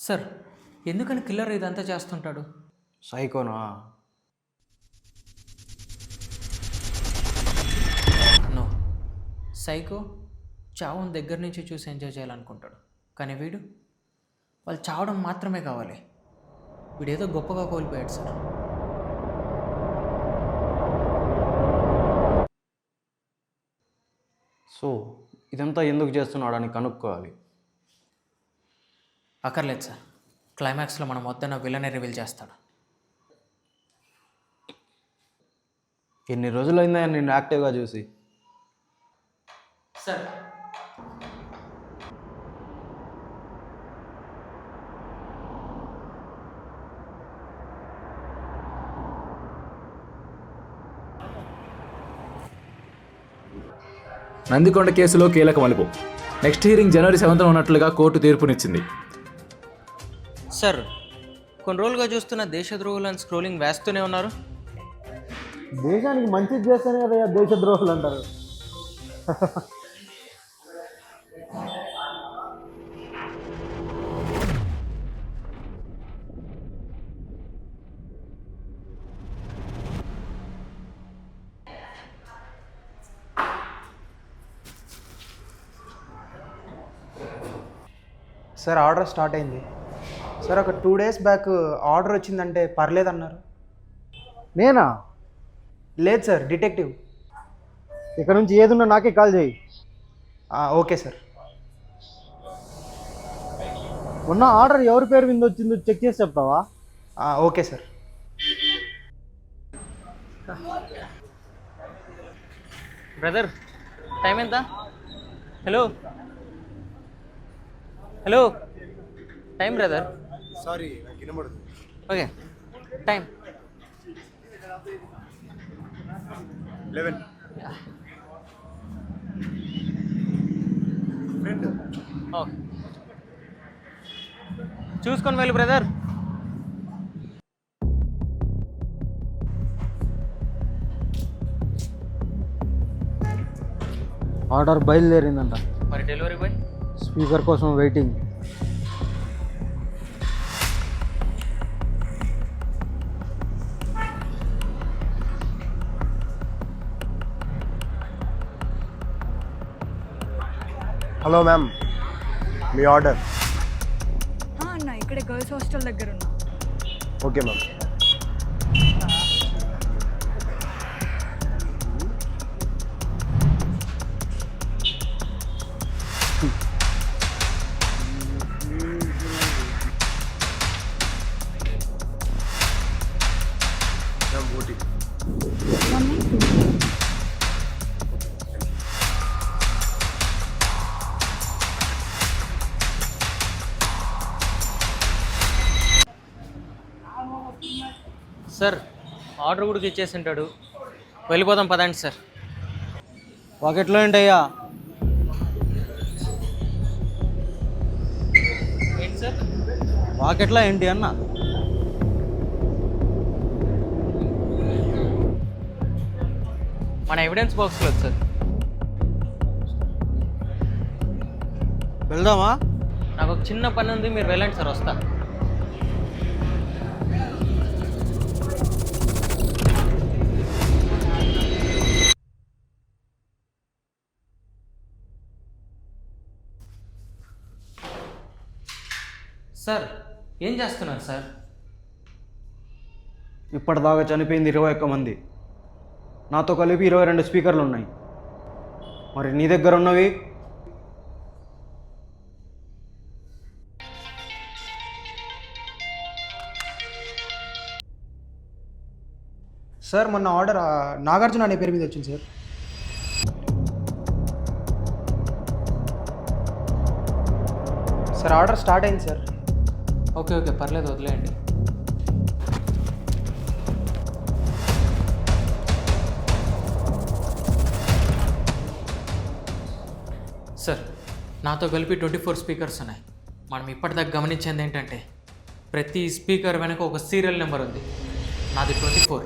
సార్ ఎందుకని కిల్లర్ ఇదంతా చేస్తుంటాడు? సైకోనా? నో, సైకో చావుని దగ్గర నుంచి చూసి ఎంజాయ్ చేయాలనుకుంటాడు, కానీ వీడు వాళ్ళు చావడం మాత్రమే కావాలి. వీడేదో గొప్పగా కోల్పోయాడు సార్. సో ఇదంతా ఎందుకు చేస్తున్నాడు అని కనుక్కోవాలి. అక్కర్లేదు సార్, క్లైమాక్స్లో మనం వద్దన్న విలనే రివీల్ చేస్తాడు. ఎన్ని రోజులైందా నేను యాక్టివ్గా చూసి? సార్ నందికొండ కేసులో కీలక మలుపు. నెక్స్ట్ హియరింగ్ జనవరి 7న ఉన్నట్లుగా కోర్టు తీర్పునిచ్చింది. సార్, కొన్ని రోజులుగా చూస్తున్న దేశద్రోహులను స్క్రోలింగ్ వేస్తూనే ఉన్నారు. దేశానికి మంచిది చేస్తేనే కదా దేశద్రోహులు అంటారు. సార్ ఆర్డర్ స్టార్ట్ అయింది సార్. ఒక 2 days బ్యాక్ ఆర్డర్ వచ్చిందంటే పర్లేదన్నారు. నేనా? లేదు సార్, డిటెక్టివ్. ఇక్కడ నుంచి ఏదున్నా నాకే కాల్ చేయి. Okay sir. ఉన్న ఆర్డర్ ఎవరి పేరు మీద వచ్చిందో చెక్ చేసి చెప్తావా? Okay sir. బ్రదర్, టైం ఎంత? Hello hello, time brother. Sorry, నాకు వినబడదు. Okay, time 11. ఓకే, చూసుకొని వెళ్ళి బ్రదర్. ఆర్డర్ బయలుదేరిందంట. మరి డెలివరీ బాయ్ స్పీకర్ కోసం వెయిటింగ్. హలో మ్యామ్, మీ ఆర్డర్. అన్న, ఇక్కడే గర్ల్స్ హాస్టల్ దగ్గర ఉన్నా. Okay ma'am. సార్, ఆర్డర్ కూడా ఇచ్చేసి ఉంటాడు. వెళ్ళిపోదాం పదండి సార్. పాకెట్లో ఏంటయ్యా? ఏంటి సార్? పాకెట్లో ఏంటి అన్న? మన ఎవిడెన్స్ బాక్స్లో సార్. వెళ్దామా? నాకు ఒక చిన్న పని ఉంది, మీరు వెళ్ళండి సార్, వస్తా. సార్, ఏం చేస్తున్నారు సార్? ఇప్పటిదాకా చనిపోయింది 21 మంది. నాతో కలిపి 22 స్పీకర్లు ఉన్నాయి. మరి నీ దగ్గర ఉన్నవి? సార్, మొన్న ఆర్డర్ నాగార్జున అనే పేరు మీద వచ్చింది సార్. సార్, ఆర్డర్ స్టార్ట్ అయింది సార్. ఓకే ఓకే, పర్లేదు, వదిలేయండి. సార్, నాతో కలిపి 24 స్పీకర్స్ ఉన్నాయి. మనం ఇప్పటిదాకా గమనించింది ఏంటంటే ప్రతి స్పీకర్ వెనక ఒక సీరియల్ నెంబర్ ఉంది. నాది 24.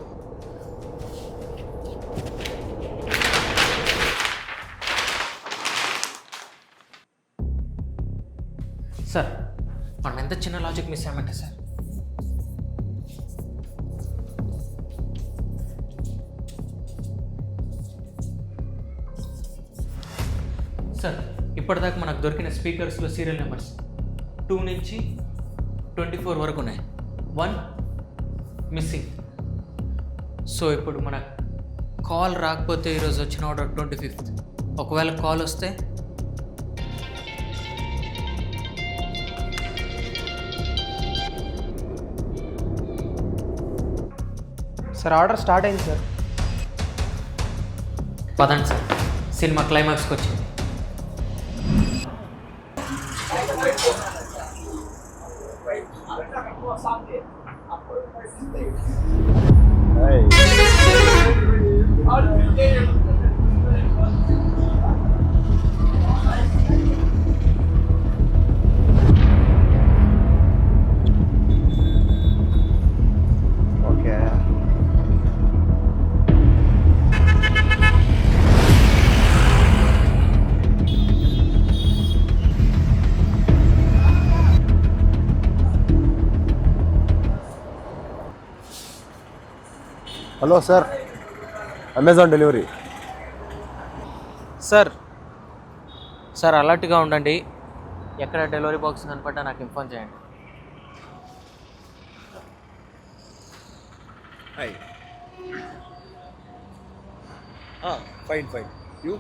సార్, మనం ఎంత చిన్న లాజిక్ మిస్ అయ్యామంటే సార్, సార్ ఇప్పటిదాకా మనకు దొరికిన స్పీకర్స్లో సీరియల్ నెంబర్స్ 2 నుంచి 24 వరకు ఉన్నాయి. 1 మిస్సింగ్. సో ఇప్పుడు మన కాల్ రాకపోతే ఈరోజు వచ్చిన ఆర్డర్ 25th. ఒకవేళ కాల్ వస్తే సార్, ఆర్డర్ స్టార్ట్ అయింది సార్. పదండి సార్, సినిమా క్లైమాక్స్కి వచ్చింది. Hello sir, Amazon delivery. Sir sir అలర్ట్గా ఉండండి. ఎక్కడ డెలివరీ బాక్స్ కనపడ్డా నాకు ఇన్ఫార్మ్ చేయండి. హాయ్. Fine fine. యూ?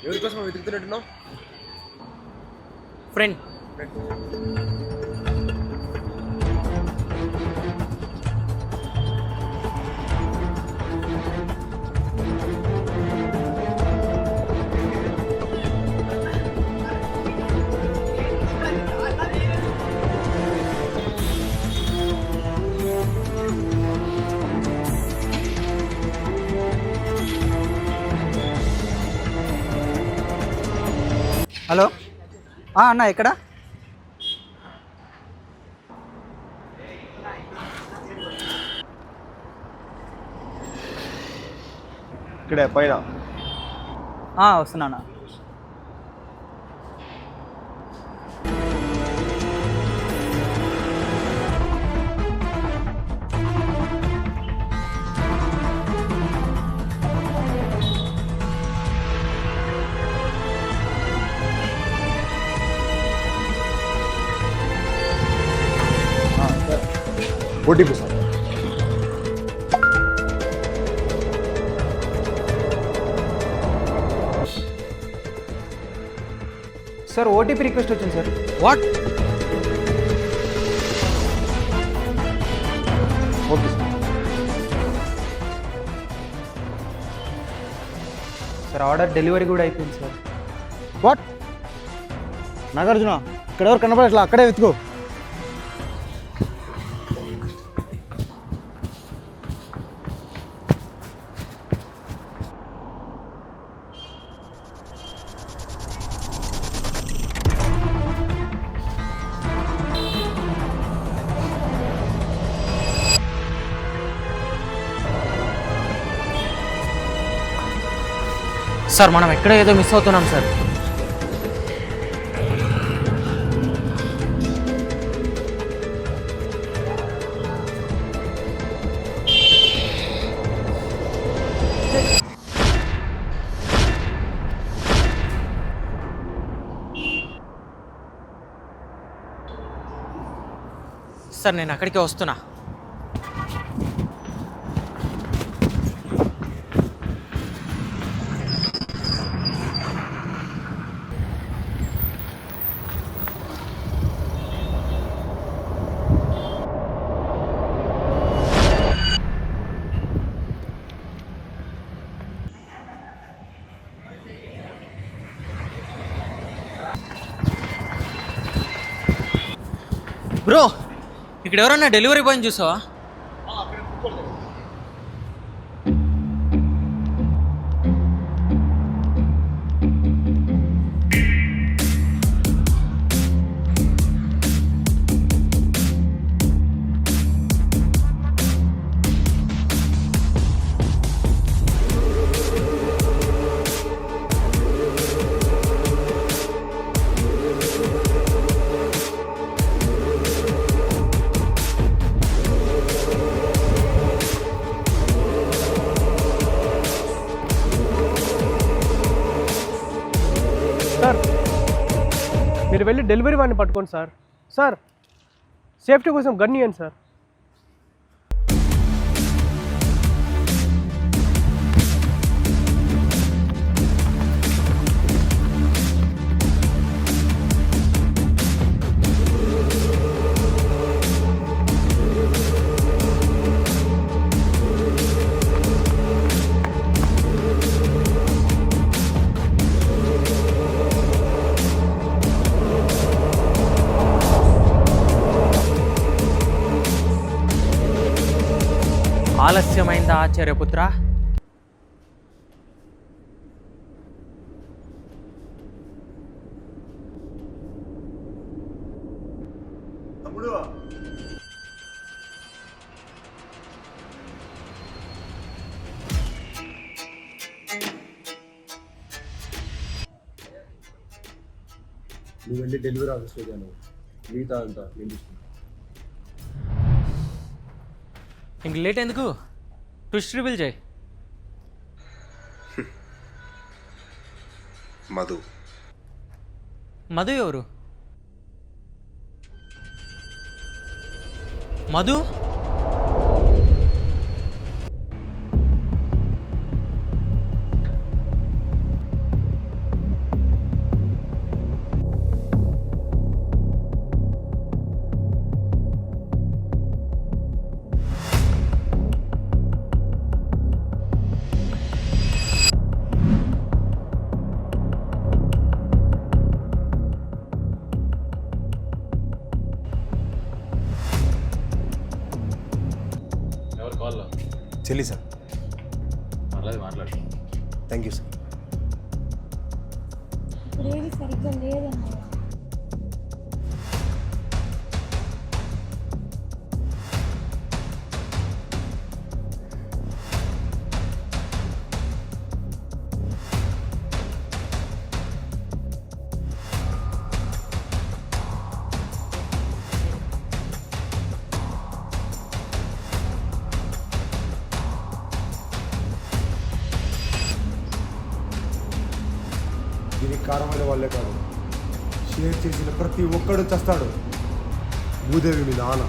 ఎవరి కోసం వెతుకుతున్నట్టున్నావు? ఫ్రెండ్. హలో అన్న ఎక్కడ? ఇక్కడే పైన. వస్తున్నా. OTP sir. Sir OTP request వచ్చింది sir. What? Okay sir. Sir order delivery కూడా అయిపోయింది సార్. వాట్? నాగార్జున ఇక్కడ ఎవరు కనపడట్లా, అక్కడే వెతుకో. సార్ మనం ఎక్కడ ఏదో మిస్ అవుతున్నాం సార్. సార్ నేను అక్కడికే వస్తున్నా. బ్రో ఇక్కడ ఎవరన్నా డెలివరీ బాయ్ని చూసావా? సార్ మీరు వెళ్ళి డెలివరీ వాడిని పట్టుకోండి సార్. సార్ సేఫ్టీ కోసం గన్ ఇవ్వండి సార్. ఆలస్యమైందా ఆచార్యపుత్ర? తమ్ముడు నువ్వు వెళ్ళి డెలివరీ ఆఫీస్లో జాయిన్. మిగతా అంతా నేను చూసుకుంటాను. ఇంక లేట్ ఎందుకు ట్విస్ట్ రివీల్ చేయి. మధు. మధు ఎవరు? మధు ఎవరు కాల్లో? చెల్లి సార్. మాట్లాడు. Thank you sir. ఇప్పుడు ఏది సరిగ్గా లేదన్నయ్య. దీనికి కారణమైన వాళ్ళే కాదు, షేర్ చేసిన ప్రతి ఒక్కడు చస్తాడు. భూదేవి మీ నాన్న.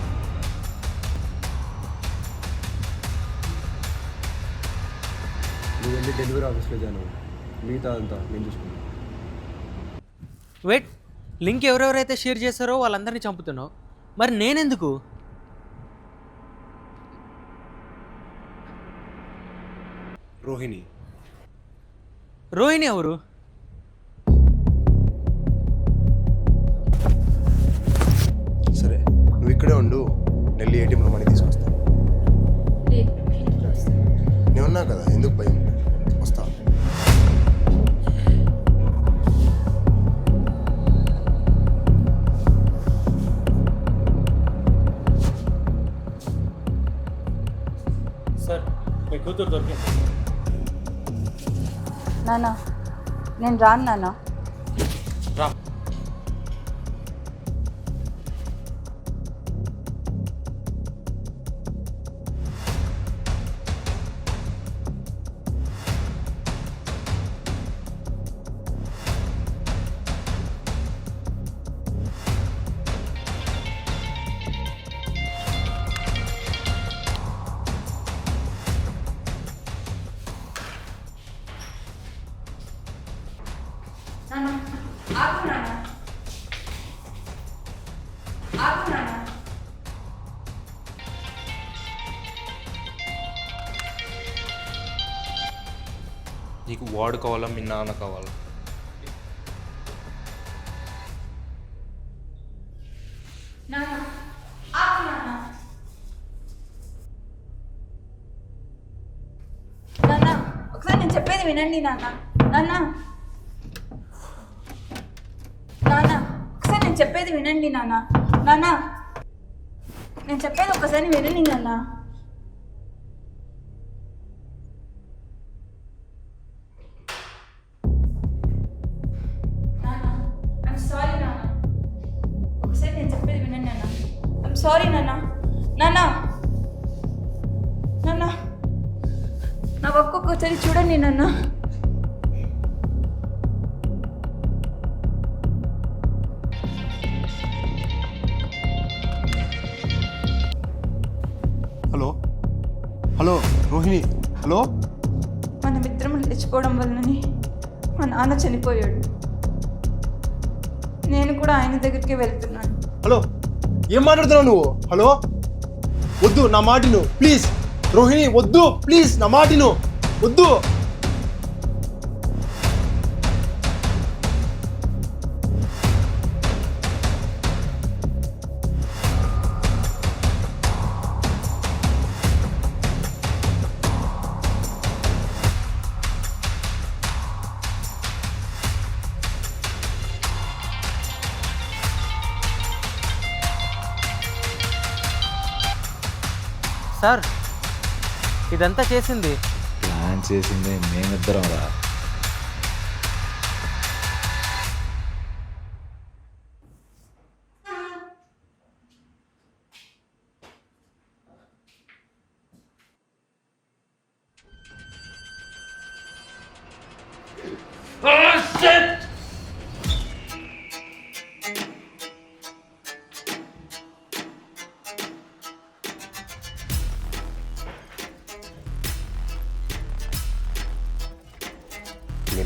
నువ్వు వెళ్ళి డెలివరీ ఆఫీస్లో జాయిన్ అవ్వు. మిగతా అంతా నేను చూసుకుంటాను. వెయిట్, లింక్ ఎవరెవరైతే షేర్ చేశారో వాళ్ళందరినీ చంపుతున్నావు, మరి నేనెందుకు? రోహిణి. రోహిణి ఎవరు? సరే నువ్వు ఇక్కడే ఉండు, వెళ్ళి ఏటీఎంలో మనీ తీసుకొస్తా. నేను ఉన్నా కదా, ఎందుకు భయం? వస్తా. సార్ మీ కూతురు దొరికింది. నాన్న నేను రాను నాన్న. రా. నాన్న ఆగు నాన్న, ఆగు నాన్న. నీకు వాడు కావాలా మీ నాన్న కావాలా? నాన్న ఆగు నాన్న. నాన్న ఒకసారి నేను చెప్పేది వినండి నాన్న. నాన్న నాన్న ఒకసారి నేను చెప్పేది వినండి నాన్న. నాన్న నేను చెప్పేది ఒకసారి వినండి నాన్న. నాన్న ఐమ్ సారీ నాన్న. ఒకసారి నేను చెప్పేది వినండి నాన్న. ఐమ్ సారీ నాన్న. నాన్న నాన్న నా ఒక్కొక్కసారి చూడండి నాన్న. Hello hello Rohini. హలో. మన మిత్రం లేచిపోవడం వల్లనే మా నాన్న చనిపోయాడు. నేను కూడా ఆయన దగ్గరికి వెళ్తున్నాను. హలో ఏం మాట్లాడుతున్నావు నువ్వు? హలో వద్దు, నా మాటిను ప్లీజ్. రోహిణి వద్దు ప్లీజ్, నా మాటిను వద్దు. సార్ ఇదంతా చేసింది ప్లాన్ చేసిందే మేమిద్దరం రా.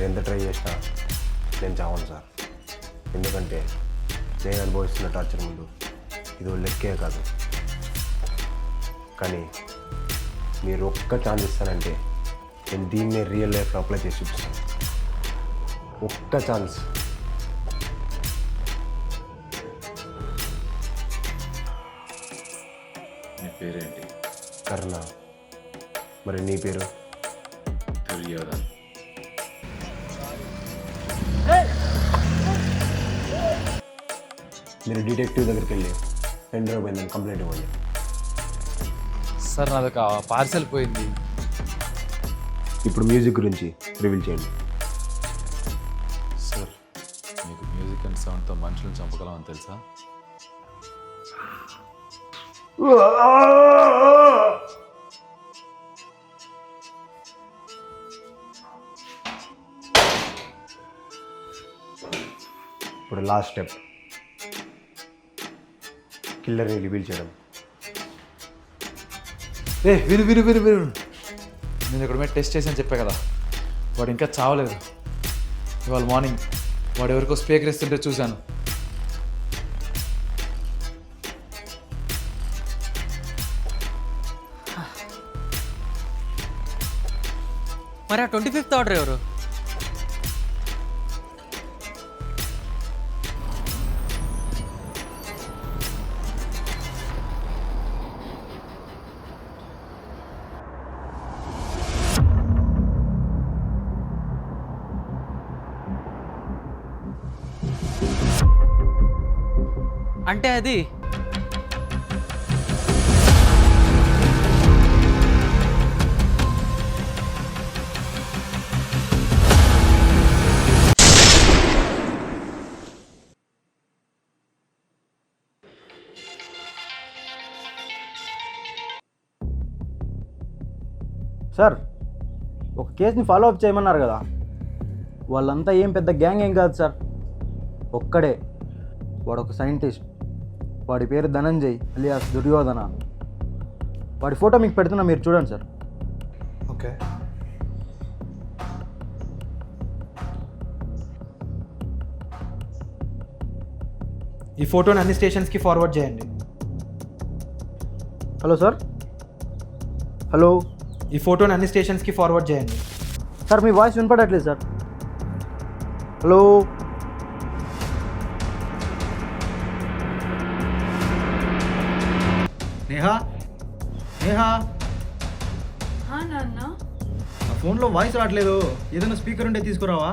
ఎంత ట్రై చేసినా నేను చావను సార్. ఎందుకంటే నేను అనుభవిస్తున్న టార్చర్ ముందు ఇది లెక్కే కాదు. కానీ మీరు ఒక్క ఛాన్స్ ఇస్తానంటే నేను దీన్నే రియల్ లైఫ్లో అప్లై చేసి చూపిస్తాను. ఒక్క ఛాన్స్. నీ పేరేంటి? కర్ణ. మరి నీ పేరు? దుర్యోధన్. మీరు డిటెక్టివ్ దగ్గరికి వెళ్ళి పెన్ డ్రైవ్ పోయిందని కంప్లైంట్ ఇవ్వండి. సార్ నాది ఒక పార్సెల్ పోయింది. ఇప్పుడు మ్యూజిక్ గురించి రివీల్ చేయండి. సార్ మీకు మ్యూజిక్ అండ్ సౌండ్తో మనుషులను చంపగలం అని తెలుసా? ఇప్పుడు లాస్ట్ స్టెప్, కిల్లర్ని రివీల్ చేయడం. విను నేను ఇక్కడ మీద టెస్ట్ చేసి అని చెప్పా కదా, వాడు ఇంకా చావలేదు. ఇవాళ మార్నింగ్ వాడు ఎవరికో స్పీకర్ ఇస్తుంటే చూశాను. మరి ఆ 25th ఆర్డర్ ఎవరు? అంటే అది సార్, ఒక కేసుని ఫాలో అప్ చేయమన్నారు కదా, వాళ్ళంతా ఏం పెద్ద గ్యాంగ్ ఏం కాదు సార్. ఒక్కడే, వాడు ఒక సైంటిస్ట్. వాడి పేరు ధనంజయ్ అలియాస్ దుర్యోధన. వాడి ఫోటో మీకు పెడుతున్నా, మీరు చూడండి సార్. ఓకే. ఈ ఫోటోని అన్ని స్టేషన్స్కి ఫార్వర్డ్ చేయండి. Hello sir. హలో. ఈ ఫోటోని అన్ని స్టేషన్స్కి ఫార్వర్డ్ చేయండి. సార్ మీ వాయిస్ వినపడట్లేదు సార్. హలో. నేహా, నేహా, నాన్న నా ఫోన్లో వాయిస్ రావట్లేదు. ఏదైనా స్పీకర్ ఉంటే తీసుకురావా?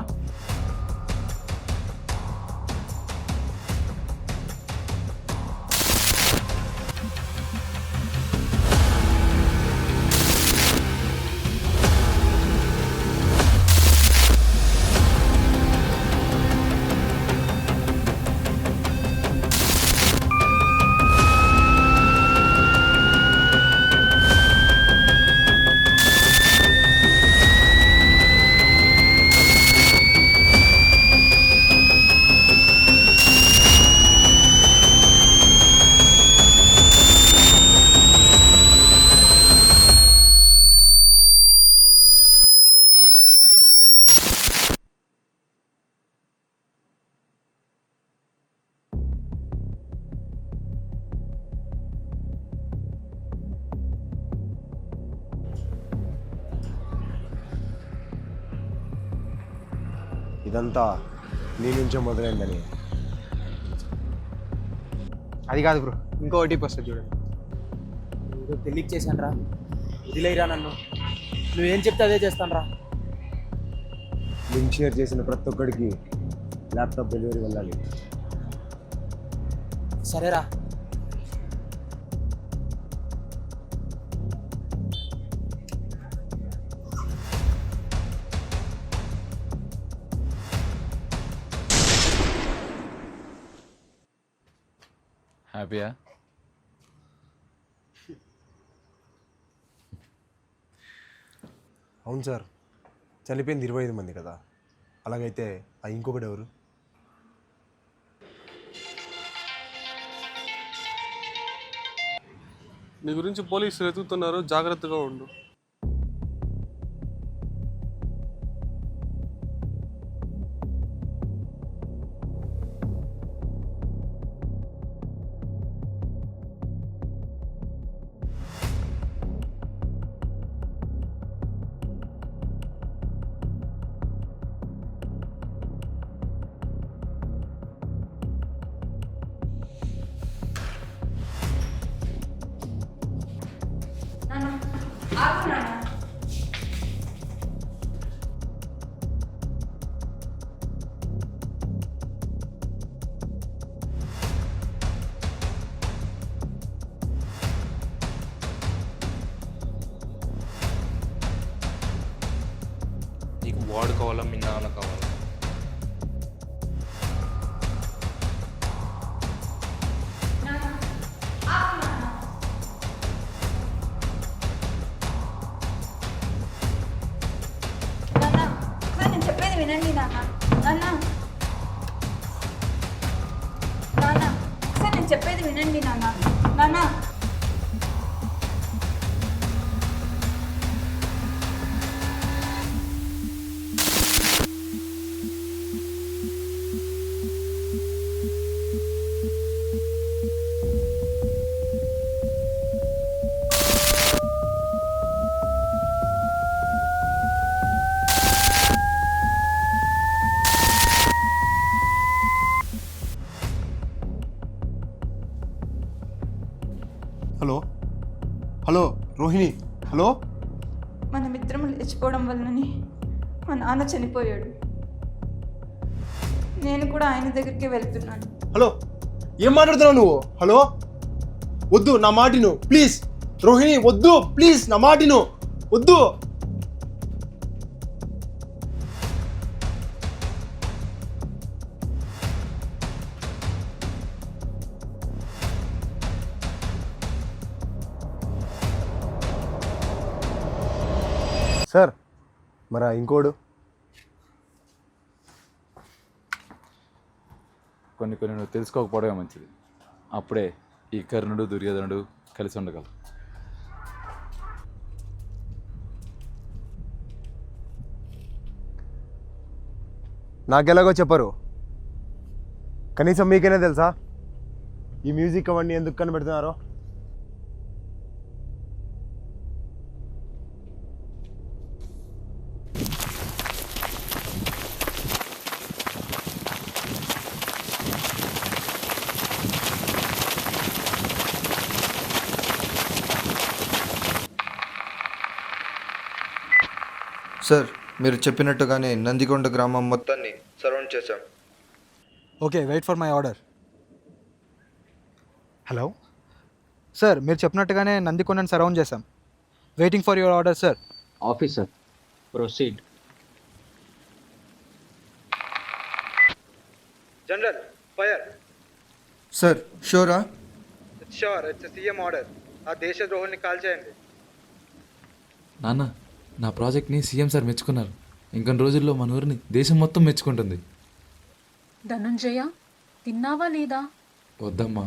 ఇదంతా నీ నుంచే మొదలైందని. అది కాదు బ్రో, ఇంకో ఓటీపీ వస్తుంది చూడండి. ఏదో తెలియక చేశాను రా, వదిలేరా నన్ను. నువ్వేం చెప్తే అదే చేస్తాను రా. లింక్ షేర్ చేసిన ప్రతి ఒక్కడికి ల్యాప్టాప్ డెలివరీ వెళ్ళాలి. సరేరా. హ్యాపీయా? అవును సార్, చనిపోయింది 25 మంది కదా. అలాగైతే ఆ ఇంకొకటి ఎవరు? నీ గురించి పోలీసులు వెతుకుతున్నారు, జాగ్రత్తగా ఉండు. వాడు కావాలా మీ నాన్న కావాలా? నాన్న ఒకసారి నేను చెప్పేది వినండి నాన్న. నాన్న నాన్న ఒకసారి నేను చెప్పేది వినండి నాన్న. నాన్న హలో హలో రోహిణి, హలో. మనమిద్దరం లేచిపోవడం వల్లనే మా నాన్న చనిపోయాడు. నేను కూడా ఆయన దగ్గరికి వెళ్తున్నాను. హలో, ఏం మాట్లాడుతున్నావు నువ్వు? హలో, వద్దు, నా మాటిను ప్లీజ్. రోహిణి వద్దు, ప్లీజ్ నా మాటిను, వద్దు. సార్, మరా ఇంకోడు? కొన్ని కొన్ని నువ్వు తెలుసుకోకపోవడమే మంచిది. అప్పుడే ఈ కర్ణుడు దుర్యోధనుడు కలిసి ఉండగలరు. నాకెలాగో చెప్పరు, కనీసం మీకైనా తెలుసా ఈ మ్యూజిక్ అవన్నీ ఎందుకు కనిపెడుతున్నారో? సార్, మీరు చెప్పినట్టుగానే నందికొండ గ్రామం మొత్తాన్ని సరౌండ్ చేశాం. Okay, wait for my order. Hello sir, మీరు చెప్పినట్టుగానే నందికొండని సరౌండ్ చేశాం. Waiting for your order sir. Officer, proceed. General, fire. Sir, షూరా? Sure, it's CM order. ఆ దేశద్రోహుల్ని కాల్ చేయండి. నాన్న, నా ప్రాజెక్ట్ని సీఎం సార్ మెచ్చుకున్నారు. ఇంకొన్ని రోజుల్లో మన ఊరిని దేశం మొత్తం మెచ్చుకుంటుంది. ధనంజయ, తిన్నావా లేదా? వద్దమ్మా,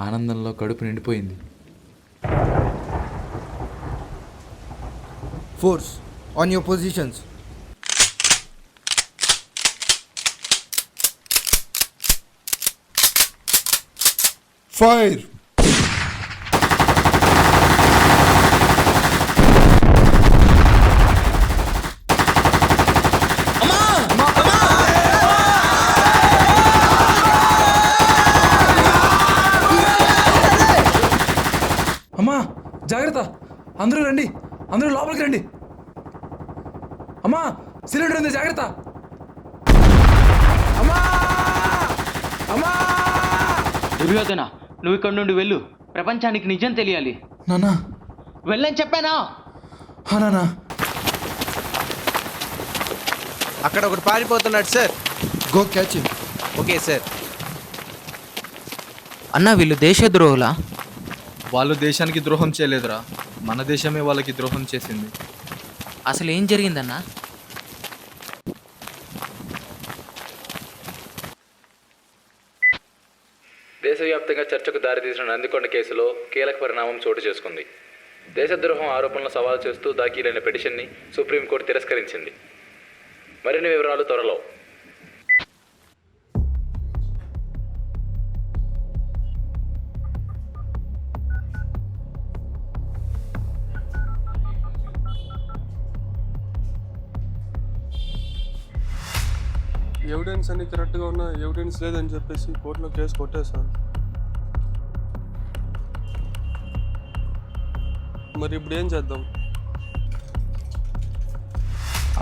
ఆనందంలో కడుపు నిండిపోయింది. Force on your positions. Fire. అమ్మా, జాగ్రత్త! అందరూ రండి, అందరూ లోపలికి రండి. అమ్మా, సిలిండర్ ఉంది, జాగ్రత్త! అమ్మా! అమ్మా! దుర్యోధన, నువ్వు ఇక్కడ నుండి వెళ్ళు. ప్రపంచానికి నిజం తెలియాలి. నాన్నా, వెళ్ళని చెప్పానా? నాన్నా, అక్కడ ఒకటి పారిపోతున్నాడు sir. Go catch him. Okay sir. అన్న, వీళ్ళు దేశద్రోహులా? వాళ్ళు దేశానికి ద్రోహం చేయలేదురా, మన దేశమే వాళ్ళకి ద్రోహం చేసింది. అసలు ఏం జరిగిందన్నా? దేశవ్యాప్తంగా చర్చకు దారితీసిన నందికొండ కేసులో కీలక పరిణామం చోటు చేసుకుంది. దేశద్రోహం ఆరోపణలు సవాల్ చేస్తూ దాఖీలైన పిటిషన్ని సుప్రీంకోర్టు తిరస్కరించింది. మరిన్ని వివరాలు త్వరలో. ఎవిడెన్స్ అన్ని కరెక్ట్గా ఉన్నా ఎవిడెన్స్ లేదని చెప్పేసి కోర్టులో కేసు కొట్టేశారు. మరి ఇప్పుడు ఏం చేద్దాం?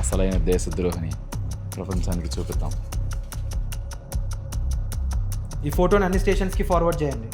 అసలైన దేశద్రోహిని ప్రపంచానికి చూపిద్దాం. ఈ ఫోటోని అన్ని స్టేషన్స్కి ఫార్వర్డ్ చేయండి.